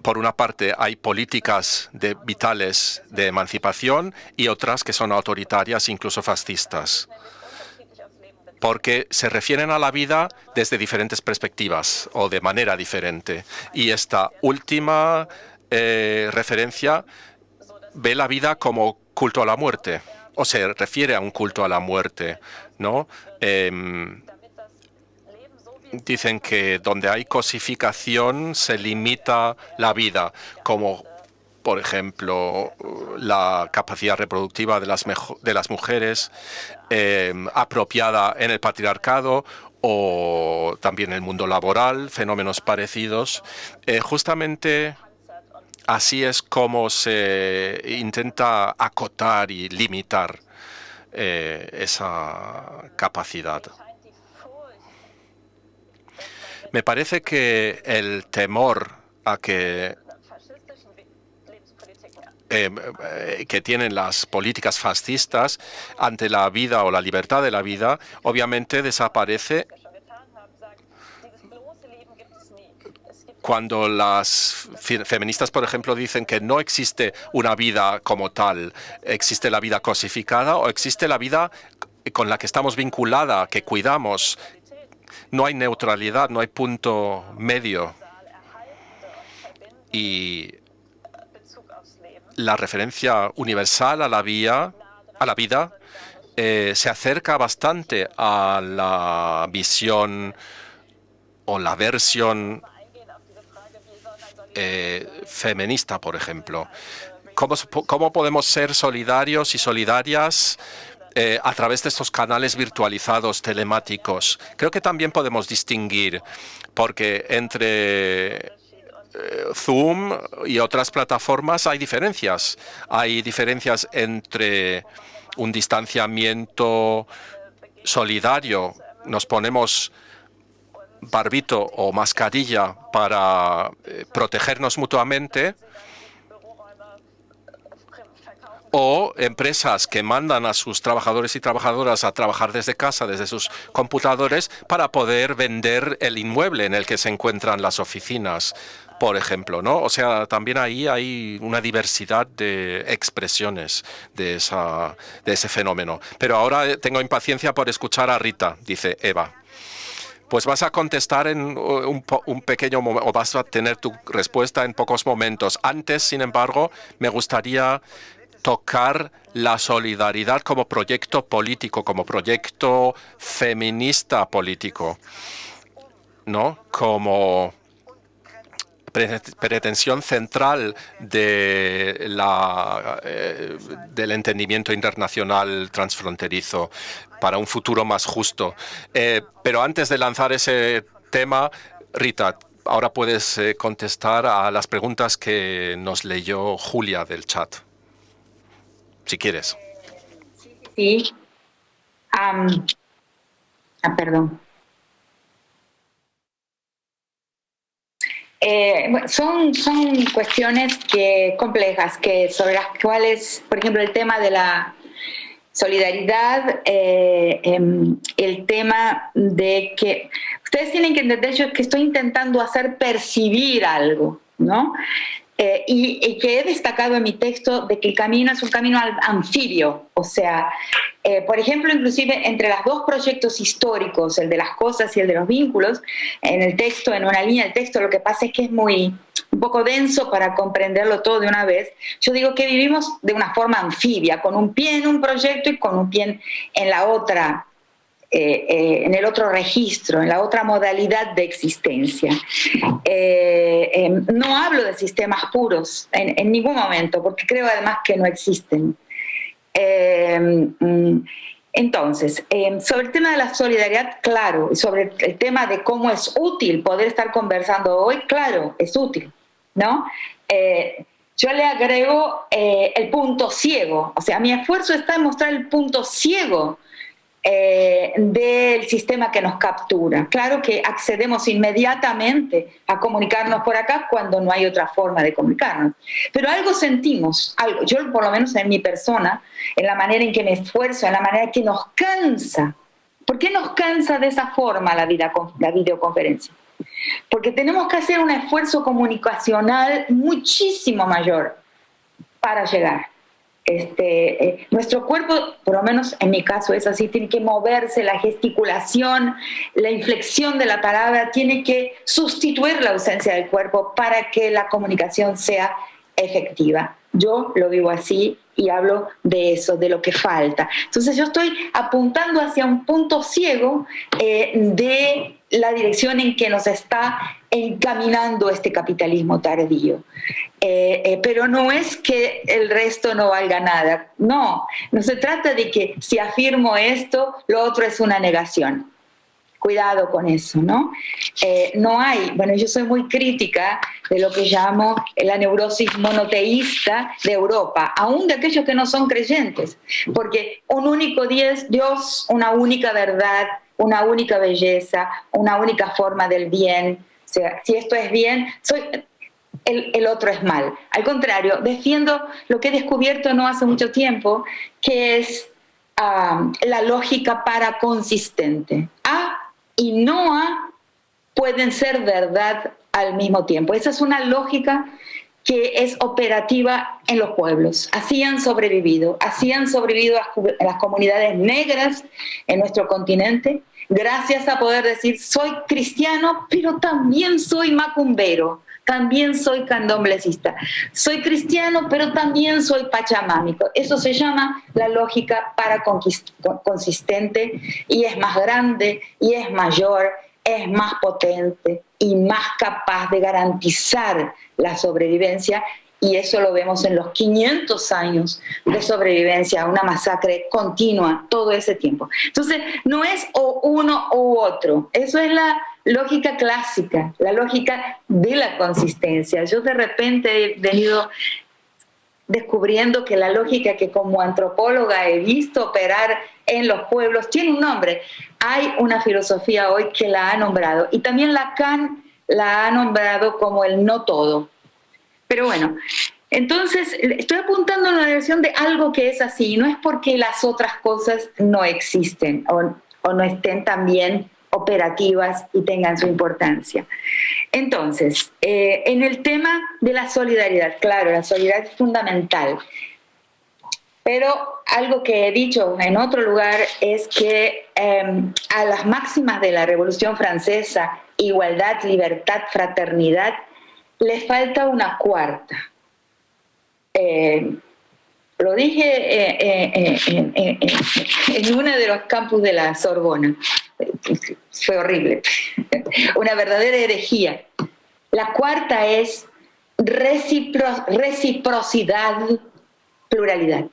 por una parte, hay políticas vitales de emancipación y otras que son autoritarias, incluso fascistas, porque se refieren a la vida desde diferentes perspectivas o de manera diferente. Y esta última referencia ve la vida como culto a la muerte, o se refiere a un culto a la muerte, ¿no? Dicen que donde hay cosificación se limita la vida, como por ejemplo la capacidad reproductiva de las mujeres apropiada en el patriarcado, o también el mundo laboral, fenómenos parecidos. Justamente así es como se intenta acotar y limitar esa capacidad. Me parece que el temor a que tienen las políticas fascistas ante la vida o la libertad de la vida, obviamente desaparece cuando las feministas, por ejemplo, dicen que no existe una vida como tal, existe la vida cosificada o existe la vida con la que estamos vinculada, que cuidamos. No hay neutralidad, no hay punto medio. Y la referencia universal a la vida se acerca bastante a la visión o la versión feminista, por ejemplo. ¿Cómo podemos ser solidarios y solidarias a través de estos canales virtualizados telemáticos? Creo que también podemos distinguir, porque entre Zoom y otras plataformas hay diferencias. Hay diferencias entre un distanciamiento solidario. Nos ponemos barbito o mascarilla para protegernos mutuamente, o empresas que mandan a sus trabajadores y trabajadoras a trabajar desde casa, desde sus computadores, para poder vender el inmueble en el que se encuentran las oficinas, por ejemplo, ¿no? O sea, también ahí hay una diversidad de expresiones de ese fenómeno. Pero ahora tengo impaciencia por escuchar a Rita, dice Eva. Pues vas a contestar en un pequeño momento, o vas a tener tu respuesta en pocos momentos. Antes, sin embargo, me gustaría tocar la solidaridad como proyecto político, como proyecto feminista político, ¿no? Como pretensión central del entendimiento internacional transfronterizo para un futuro más justo. Pero antes de lanzar ese tema, Rita, ahora puedes contestar a las preguntas que nos leyó Julia del chat, si quieres. Sí. Perdón. Son cuestiones complejas sobre las cuales, por ejemplo, el tema de la solidaridad, el tema de que ustedes tienen que entender, yo que estoy intentando hacer percibir algo, ¿no? Y que he destacado en mi texto de que el camino es un camino anfibio, o sea, por ejemplo, inclusive entre los dos proyectos históricos, el de las cosas y el de los vínculos, en el texto, en una línea del texto, lo que pasa es que es un poco denso para comprenderlo todo de una vez. Yo digo que vivimos de una forma anfibia, con un pie en un proyecto y con un pie en la otra, en el otro registro, en la otra modalidad de existencia. No hablo de sistemas puros en ningún momento, porque creo además que no existen. Entonces, sobre el tema de la solidaridad, claro, y sobre el tema de cómo es útil poder estar conversando hoy, claro, es útil, ¿no? Yo le agrego el punto ciego, o sea, mi esfuerzo está en mostrar el punto ciego del sistema que nos captura. Claro que accedemos inmediatamente a comunicarnos por acá cuando no hay otra forma de comunicarnos, pero algo sentimos, algo. Yo por lo menos en mi persona, en la manera en que me esfuerzo, en la manera en que nos cansa ¿Por qué nos cansa de esa forma la videoconferencia? Porque tenemos que hacer un esfuerzo comunicacional muchísimo mayor para llegar. Nuestro cuerpo, por lo menos en mi caso es así, tiene que moverse, la gesticulación, la inflexión de la palabra tiene que sustituir la ausencia del cuerpo para que la comunicación sea efectiva. Yo lo vivo así y hablo de eso, de lo que falta. Entonces yo estoy apuntando hacia un punto ciego de la dirección en que nos está encaminando este capitalismo tardío. Pero no es que el resto no valga nada. No se trata de que si afirmo esto, lo otro es una negación. Cuidado con eso, ¿no? No hay, bueno, yo soy muy crítica de lo que llamo la neurosis monoteísta de Europa, aún de aquellos que no son creyentes, porque un único Dios, una única verdad, una única belleza, una única forma del bien. O sea, si esto es bien, el otro es mal. Al contrario, defiendo lo que he descubierto no hace mucho tiempo, que es la lógica paraconsistente. A y no A pueden ser verdad al mismo tiempo. Esa es una lógica que es operativa en los pueblos. Así han sobrevivido las comunidades negras en nuestro continente, gracias a poder decir, soy cristiano, pero también soy macumbero, también soy candomblessista. Soy cristiano, pero también soy pachamámico. Eso se llama la lógica paraconsistente y es más grande y es mayor, es más potente y más capaz de garantizar la sobrevivencia. Y eso lo vemos en los 500 años de sobrevivencia a una masacre continua todo ese tiempo. Entonces, no es o uno u otro. Eso es la lógica clásica, la lógica de la consistencia. Yo de repente he venido descubriendo que la lógica que como antropóloga he visto operar en los pueblos tiene un nombre. Hay una filosofía hoy que la ha nombrado, y también Lacan la ha nombrado como el no todo. Pero bueno, entonces estoy apuntando en la dirección de algo que es así, no es porque las otras cosas no existen o no estén también operativas y tengan su importancia. Entonces, en el tema de la solidaridad, claro, la solidaridad es fundamental, pero algo que he dicho en otro lugar es que a las máximas de la Revolución Francesa, igualdad, libertad, fraternidad, le falta una cuarta. Lo dije en uno de los campus de la Sorbona. Fue horrible. Una verdadera herejía. La cuarta es reciprocidad, pluralidad.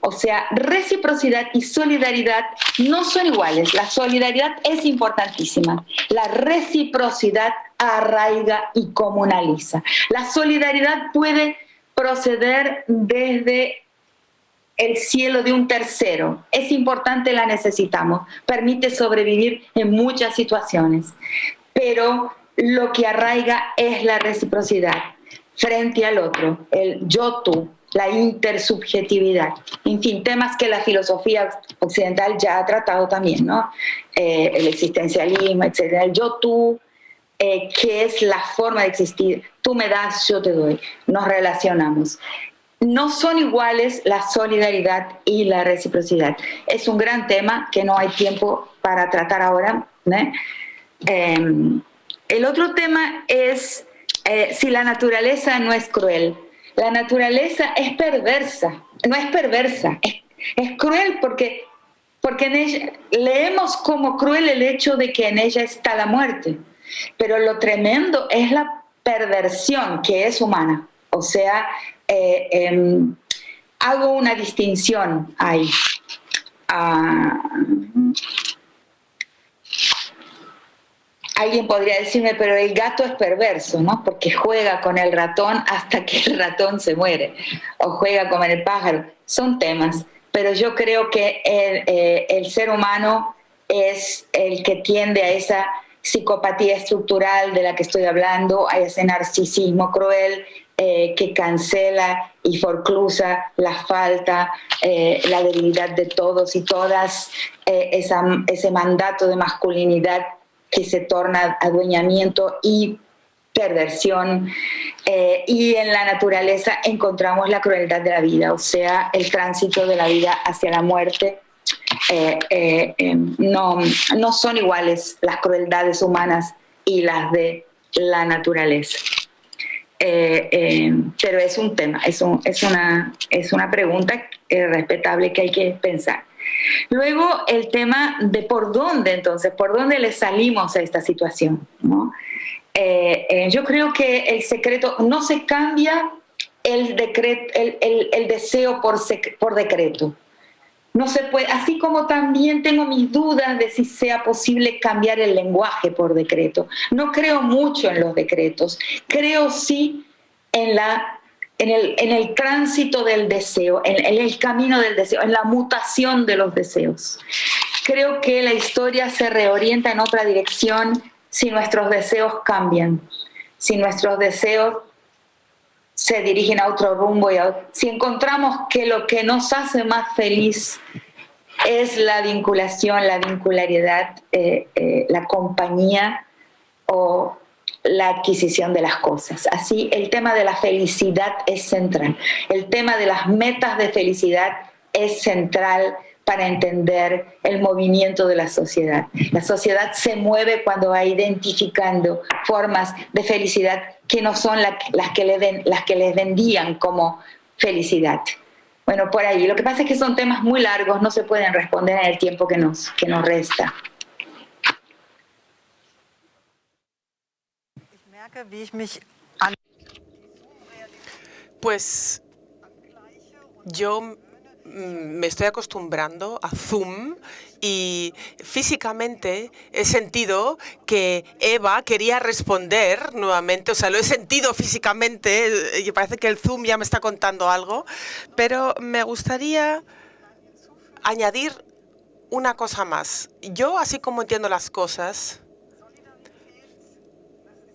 O sea, reciprocidad y solidaridad no son iguales. La solidaridad es importantísima. La reciprocidad arraiga y comunaliza. La solidaridad puede proceder desde el cielo de un tercero. Es importante, la necesitamos. Permite sobrevivir en muchas situaciones. Pero lo que arraiga es la reciprocidad frente al otro, el yo-tú, la intersubjetividad. En fin, temas que la filosofía occidental ya ha tratado también, ¿no? El existencialismo, etc. El yo-tú, que es la forma de existir. Tú me das, yo te doy. Nos relacionamos. No son iguales la solidaridad y la reciprocidad. Es un gran tema que no hay tiempo para tratar ahora, ¿no? El otro tema es si la naturaleza no es cruel. La naturaleza es perversa, no es perversa, es cruel porque en ella leemos como cruel el hecho de que en ella está la muerte. Pero lo tremendo es la perversión que es humana. O sea, hago una distinción ahí. Alguien podría decirme, pero el gato es perverso, ¿no? Porque juega con el ratón hasta que el ratón se muere, o juega con el pájaro. Son temas, pero yo creo que el ser humano es el que tiende a esa psicopatía estructural de la que estoy hablando, hay ese narcisismo cruel que cancela y forclusa la falta, la debilidad de todos y todas, ese mandato de masculinidad que se torna adueñamiento y perversión, y en la naturaleza encontramos la crueldad de la vida, o sea, el tránsito de la vida hacia la muerte. No son iguales las crueldades humanas y las de la naturaleza. Pero es un tema, es una pregunta respetable que hay que pensar. Luego el tema de por dónde le salimos a esta situación, ¿no? Yo creo que el secreto no se cambia el deseo por decreto. No se puede, así como también tengo mis dudas de si sea posible cambiar el lenguaje por decreto. No creo mucho en los decretos, creo sí en el tránsito del deseo, en el camino del deseo, en la mutación de los deseos. Creo que la historia se reorienta en otra dirección si nuestros deseos cambian, si nuestros deseos se dirigen a otro rumbo si encontramos que lo que nos hace más feliz es la vinculación, la vincularidad, la compañía o la adquisición de las cosas. Así, el tema de la felicidad es central. El tema de las metas de felicidad es central para entender el movimiento de la sociedad. La sociedad se mueve cuando va identificando formas de felicidad que no son las que les vendían como felicidad. Bueno, por ahí. Lo que pasa es que son temas muy largos, no se pueden responder en el tiempo que nos resta. Pues yo me estoy acostumbrando a Zoom y físicamente he sentido que Eva quería responder nuevamente, o sea, lo he sentido físicamente y parece que el Zoom ya me está contando algo, pero me gustaría añadir una cosa más. Yo, así como entiendo las cosas,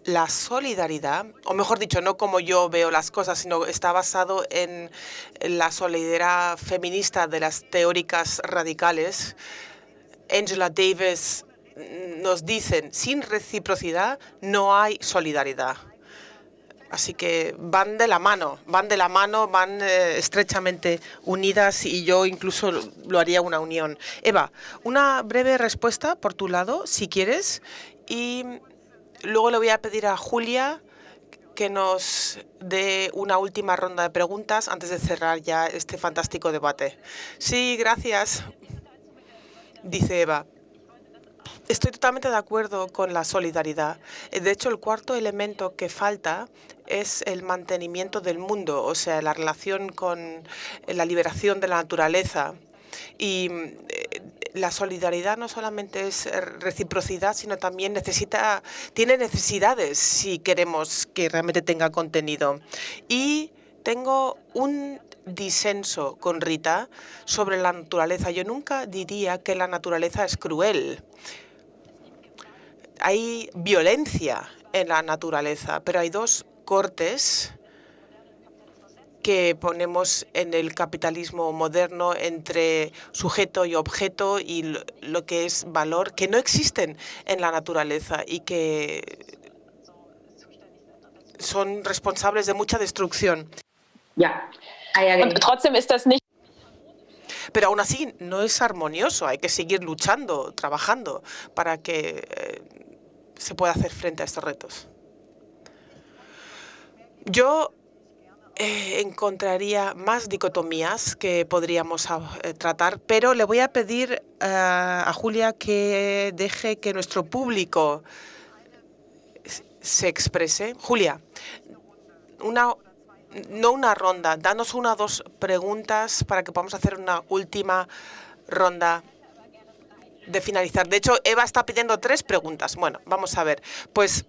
la solidaridad, o mejor dicho, no como yo veo las cosas, sino está basado en la solidaridad feminista de las teóricas radicales. Angela Davis nos dicen, sin reciprocidad no hay solidaridad. Así que van de la mano, van estrechamente unidas y yo incluso lo haría una unión. Eva, una breve respuesta por tu lado, si quieres, y luego le voy a pedir a Julia que nos dé una última ronda de preguntas antes de cerrar ya este fantástico debate. Sí, gracias, dice Eva. Estoy totalmente de acuerdo con la solidaridad. De hecho, el cuarto elemento que falta es el mantenimiento del mundo, o sea, la relación con la liberación de la naturaleza. Y la solidaridad no solamente es reciprocidad, sino también tiene necesidades si queremos que realmente tenga contenido. Y tengo un disenso con Rita sobre la naturaleza. Yo nunca diría que la naturaleza es cruel. Hay violencia en la naturaleza, pero hay dos cortes que ponemos en el capitalismo moderno entre sujeto y objeto y lo que es valor, que no existen en la naturaleza y que son responsables de mucha destrucción. Ya. Pero aún así no es armonioso, hay que seguir luchando, trabajando para que se pueda hacer frente a estos retos. Yo encontraría más dicotomías que podríamos tratar, pero le voy a pedir a Julia que deje que nuestro público se exprese. Julia, no una ronda, danos una o dos preguntas para que podamos hacer una última ronda de finalizar. De hecho, Eva está pidiendo 3 preguntas. Bueno, vamos a ver. Pues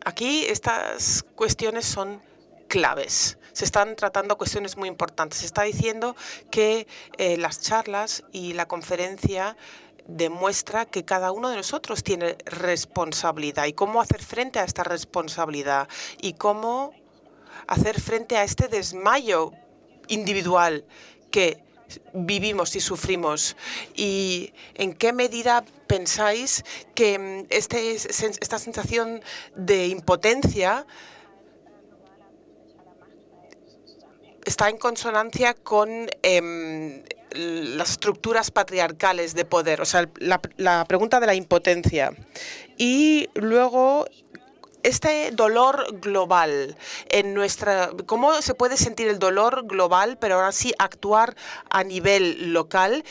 aquí estas cuestiones son claves. Se están tratando cuestiones muy importantes. Se está diciendo que las charlas y la conferencia demuestra que cada uno de nosotros tiene responsabilidad y cómo hacer frente a esta responsabilidad y cómo hacer frente a este desmayo individual que vivimos y sufrimos. ¿Y en qué medida pensáis que esta sensación de impotencia está en consonancia con las estructuras patriarcales de poder? O sea, la pregunta de la impotencia. Y luego, este dolor global ¿cómo se puede sentir el dolor global, pero ahora sí actuar a nivel local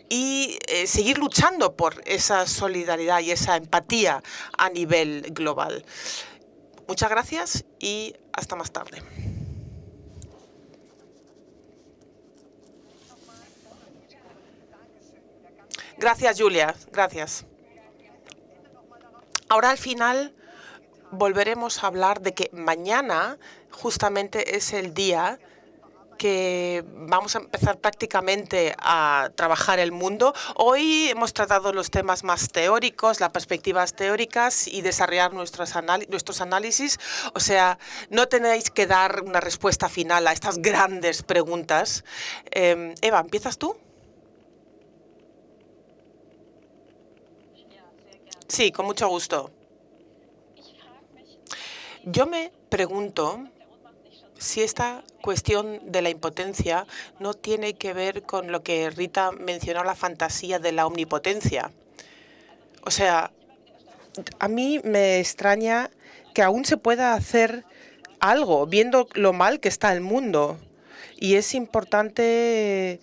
y seguir luchando por esa solidaridad y esa empatía a nivel global? Muchas gracias y hasta más tarde. Gracias, Julia. Gracias. Ahora al final volveremos a hablar de que mañana justamente es el día que vamos a empezar prácticamente a trabajar el mundo. Hoy hemos tratado los temas más teóricos, las perspectivas teóricas y desarrollar nuestros análisis. O sea, no tenéis que dar una respuesta final a estas grandes preguntas. Eva, ¿empiezas tú? Sí, con mucho gusto. Yo me pregunto si esta cuestión de la impotencia no tiene que ver con lo que Rita mencionó, la fantasía de la omnipotencia. O sea, a mí me extraña que aún se pueda hacer algo viendo lo mal que está el mundo. Y es importante,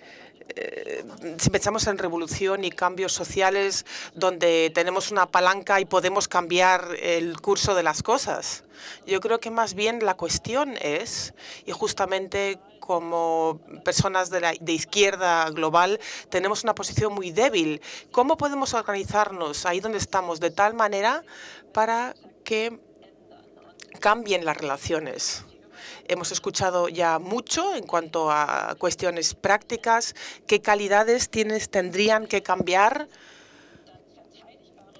si pensamos en revolución y cambios sociales donde tenemos una palanca y podemos cambiar el curso de las cosas. Yo creo que más bien la cuestión es, y justamente como personas de izquierda global tenemos una posición muy débil, ¿cómo podemos organizarnos ahí donde estamos de tal manera para que cambien las relaciones? Hemos escuchado ya mucho en cuanto a cuestiones prácticas. ¿Qué calidades tendrían que cambiar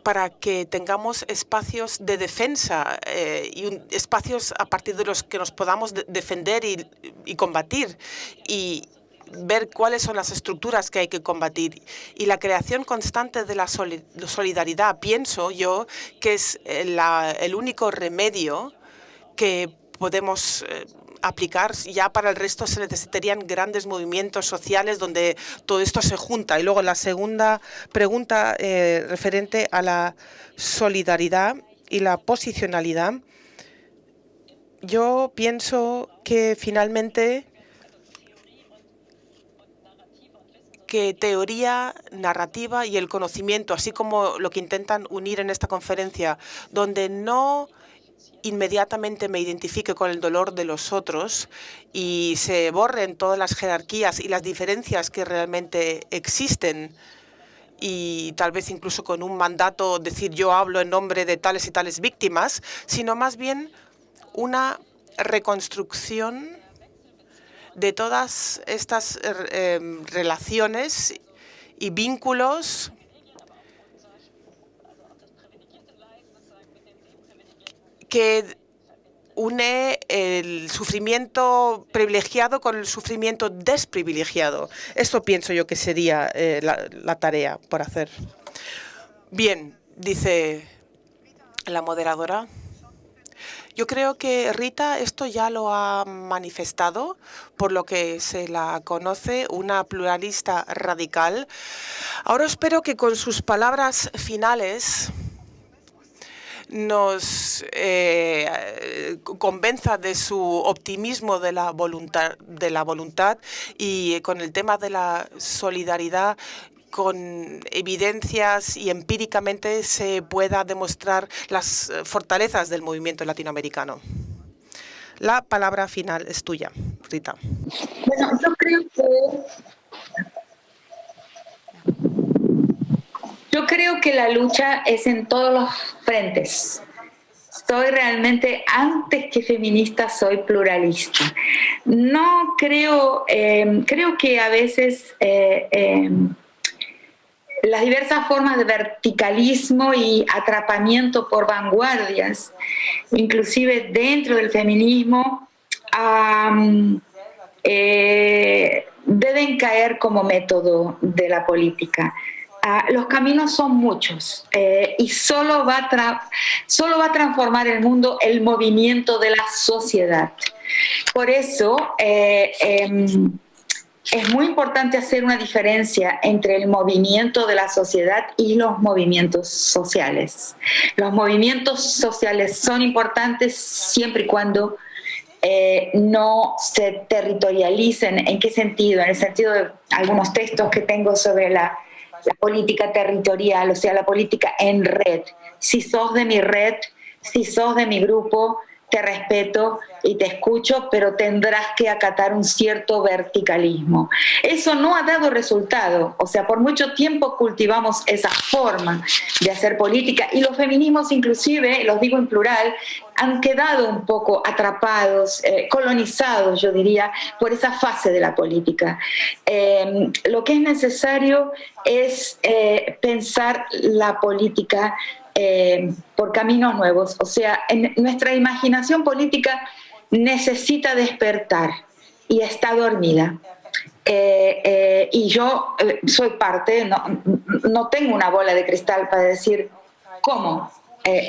para que tengamos espacios de defensa y espacios a partir de los que nos podamos defender y combatir? Y ver cuáles son las estructuras que hay que combatir. Y la creación constante de la solidaridad, pienso yo, que es el único remedio que podemos aplicar. Ya para el resto se necesitarían grandes movimientos sociales donde todo esto se junta. Y luego la segunda pregunta referente a la solidaridad y la posicionalidad. Yo pienso que finalmente que teoría, narrativa y el conocimiento, así como lo que intentan unir en esta conferencia, donde no inmediatamente me identifique con el dolor de los otros y se borren todas las jerarquías y las diferencias que realmente existen, y tal vez incluso con un mandato decir yo hablo en nombre de tales y tales víctimas, sino más bien una reconstrucción de todas estas relaciones y vínculos que une el sufrimiento privilegiado con el sufrimiento desprivilegiado. Esto pienso yo que sería la tarea por hacer. Bien, dice la moderadora. Yo creo que Rita esto ya lo ha manifestado, por lo que se la conoce, una pluralista radical. Ahora espero que con sus palabras finales nos convenza de su optimismo de la voluntad y con el tema de la solidaridad, con evidencias y empíricamente se pueda demostrar las fortalezas del movimiento latinoamericano. La palabra final es tuya, Rita. Bueno, yo creo que la lucha es en todos los frentes. Soy realmente, antes que feminista, soy pluralista. No creo, creo que a veces las diversas formas de verticalismo y atrapamiento por vanguardias, inclusive dentro del feminismo, deben caer como método de la política. Los caminos son muchos y solo va a transformar el mundo el movimiento de la sociedad. Por eso es muy importante hacer una diferencia entre el movimiento de la sociedad y los movimientos sociales. Los movimientos sociales son importantes siempre y cuando no se territorialicen. ¿En qué sentido? En el sentido de algunos textos que tengo sobre la política territorial, o sea, la política en red. Si sos de mi red, si sos de mi grupo, te respeto y te escucho, pero tendrás que acatar un cierto verticalismo. Eso no ha dado resultado. O sea, por mucho tiempo cultivamos esa forma de hacer política y los feminismos inclusive, los digo en plural, han quedado un poco atrapados, colonizados, yo diría, por esa fase de la política. Lo que es necesario es pensar la política por caminos nuevos. O sea, nuestra imaginación política necesita despertar y está dormida. Y yo soy parte, no tengo una bola de cristal para decir cómo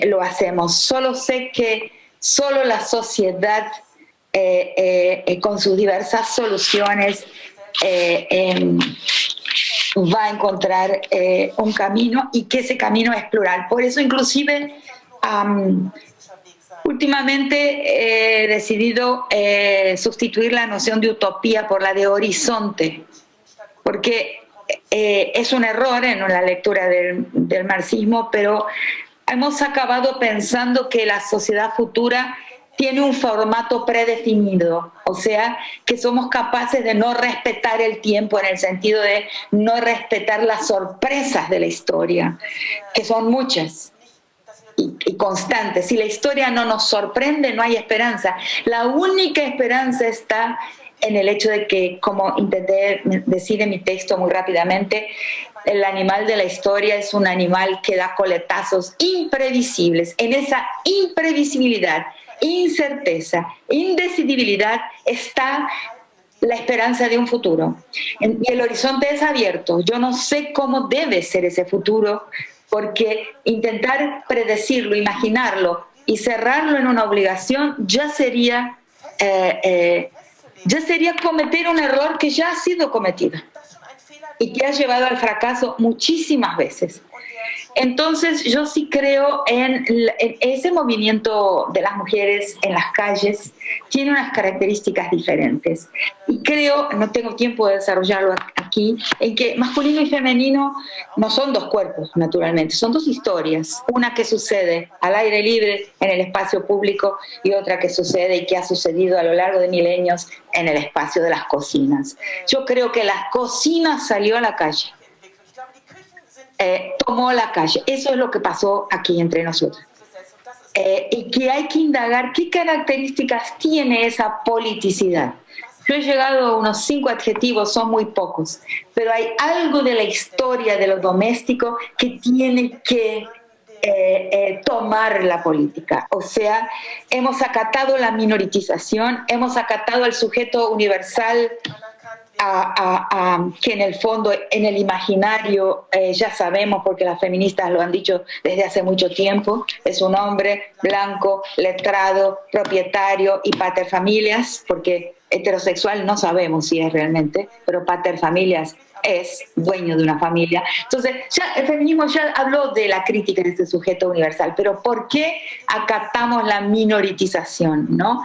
lo hacemos. Solo sé que solo la sociedad con sus diversas soluciones va a encontrar un camino y que ese camino es plural. Por eso inclusive últimamente he decidido sustituir la noción de utopía por la de horizonte, porque es un error en la lectura del marxismo, pero hemos acabado pensando que la sociedad futura tiene un formato predefinido, o sea, que somos capaces de no respetar el tiempo en el sentido de no respetar las sorpresas de la historia, que son muchas y constantes. Si la historia no nos sorprende, no hay esperanza. La única esperanza está en el hecho de que, como intenté decir en mi texto muy rápidamente, el animal de la historia es un animal que da coletazos imprevisibles. En esa imprevisibilidad, incerteza, indecidibilidad está la esperanza de un futuro. Y el horizonte es abierto. Yo no sé cómo debe ser ese futuro, porque intentar predecirlo, imaginarlo y cerrarlo en una obligación ya sería cometer un error que ya ha sido cometido y que ha llevado al fracaso muchísimas veces. Entonces yo sí creo en ese movimiento de las mujeres en las calles, tiene unas características diferentes. Y creo, no tengo tiempo de desarrollarlo aquí, en que masculino y femenino no son dos cuerpos, naturalmente, son dos historias. Una que sucede al aire libre, en el espacio público, y otra que sucede y que ha sucedido a lo largo de milenios en el espacio de las cocinas. Yo creo que la cocina salió a la calle. Tomó la calle. Eso es lo que pasó aquí entre nosotros. Y que hay que indagar qué características tiene esa politicidad. Yo he llegado a unos 5 adjetivos, son muy pocos, pero hay algo de la historia de lo doméstico que tiene que tomar la política. O sea, hemos acatado la minoritización, hemos acatado al sujeto universal, que en el fondo, en el imaginario, ya sabemos, porque las feministas lo han dicho desde hace mucho tiempo, es un hombre blanco, letrado, propietario y paterfamilias, porque heterosexual no sabemos si es realmente, pero paterfamilias es dueño de una familia. Entonces, ya el feminismo ya habló de la crítica de este sujeto universal, pero ¿por qué acatamos la minoritización, no?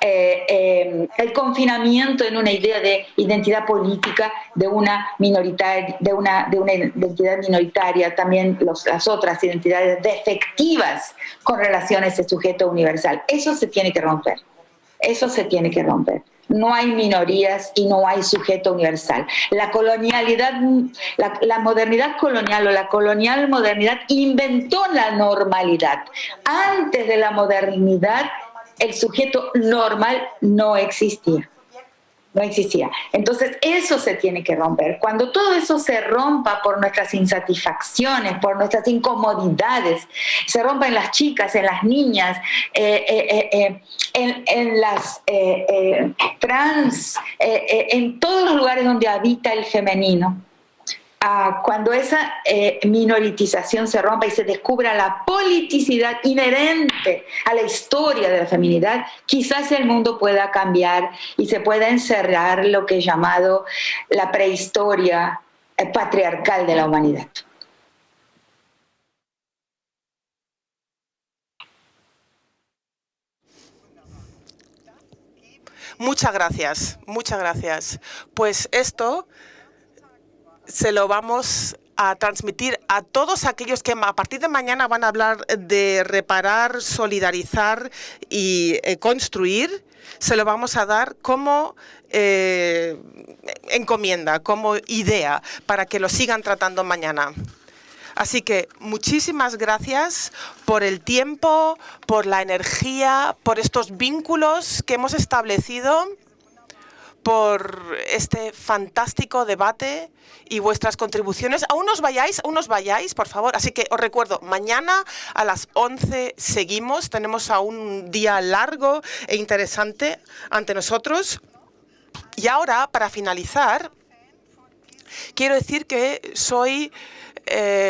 El confinamiento en una idea de identidad política de una identidad minoritaria, también las otras identidades defectivas con relación a ese sujeto universal. Eso se tiene que romper. Eso se tiene que romper. No hay minorías y no hay sujeto universal. La colonialidad, la modernidad colonial o la colonial modernidad inventó la normalidad. Antes de la modernidad, el sujeto normal no existía. no existía. Entonces eso se tiene que romper. Cuando todo eso se rompa por nuestras insatisfacciones, por nuestras incomodidades, se rompa en las chicas, en las niñas, en las trans, en todos los lugares donde habita el femenino. Cuando esa minoritización se rompa y se descubra la politicidad inherente a la historia de la feminidad, quizás el mundo pueda cambiar y se pueda encerrar lo que he llamado la prehistoria patriarcal de la humanidad. Muchas gracias, muchas gracias. Pues esto se lo vamos a transmitir a todos aquellos que a partir de mañana van a hablar de reparar, solidarizar y construir. Se lo vamos a dar como encomienda, como idea, para que lo sigan tratando mañana. Así que muchísimas gracias por el tiempo, por la energía, por estos vínculos que hemos establecido, por este fantástico debate y vuestras contribuciones. Aún no os vayáis, por favor. Así que os recuerdo, mañana a las 11 seguimos. Tenemos aún un día largo e interesante ante nosotros. Y ahora, para finalizar, quiero decir que soy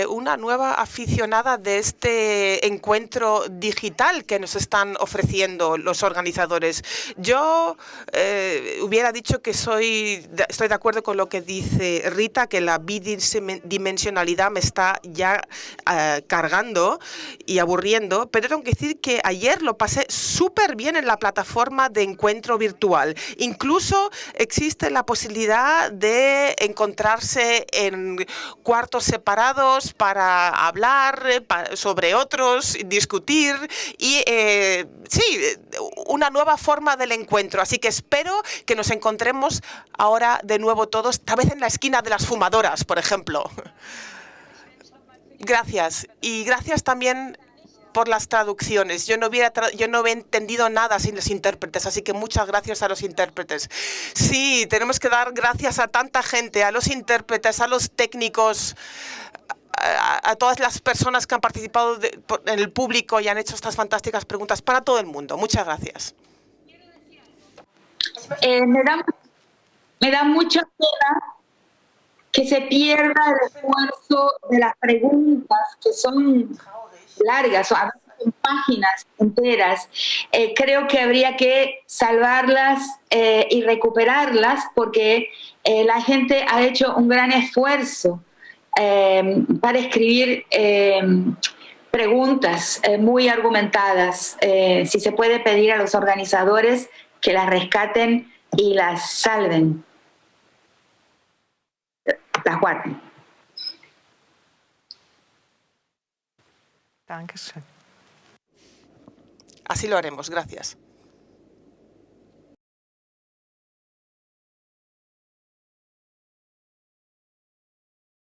una nueva aficionada de este encuentro digital que nos están ofreciendo los organizadores. Yo hubiera dicho que estoy de acuerdo con lo que dice Rita, que la bidimensionalidad me está ya cargando y aburriendo, pero tengo que decir que ayer lo pasé súper bien en la plataforma de encuentro virtual. Incluso existe la posibilidad de encontrarse en cuartos separados para hablar sobre otros, discutir y sí, una nueva forma del encuentro. Así que espero que nos encontremos ahora de nuevo todos, tal vez en la esquina de las fumadoras, por ejemplo. Gracias. Y gracias también por las traducciones. Yo no he entendido nada sin los intérpretes, así que muchas gracias a los intérpretes. Sí, tenemos que dar gracias a tanta gente, a los intérpretes, a los técnicos, a todas las personas que han participado en el público y han hecho estas fantásticas preguntas para todo el mundo. Muchas gracias. Me da mucha pena que se pierda el esfuerzo de las preguntas, que son largas, a veces en páginas enteras. Creo que habría que salvarlas y recuperarlas porque la gente ha hecho un gran esfuerzo para escribir preguntas muy argumentadas. Si se puede pedir a los organizadores que las rescaten y las salven, las guarden. Así lo haremos. Gracias.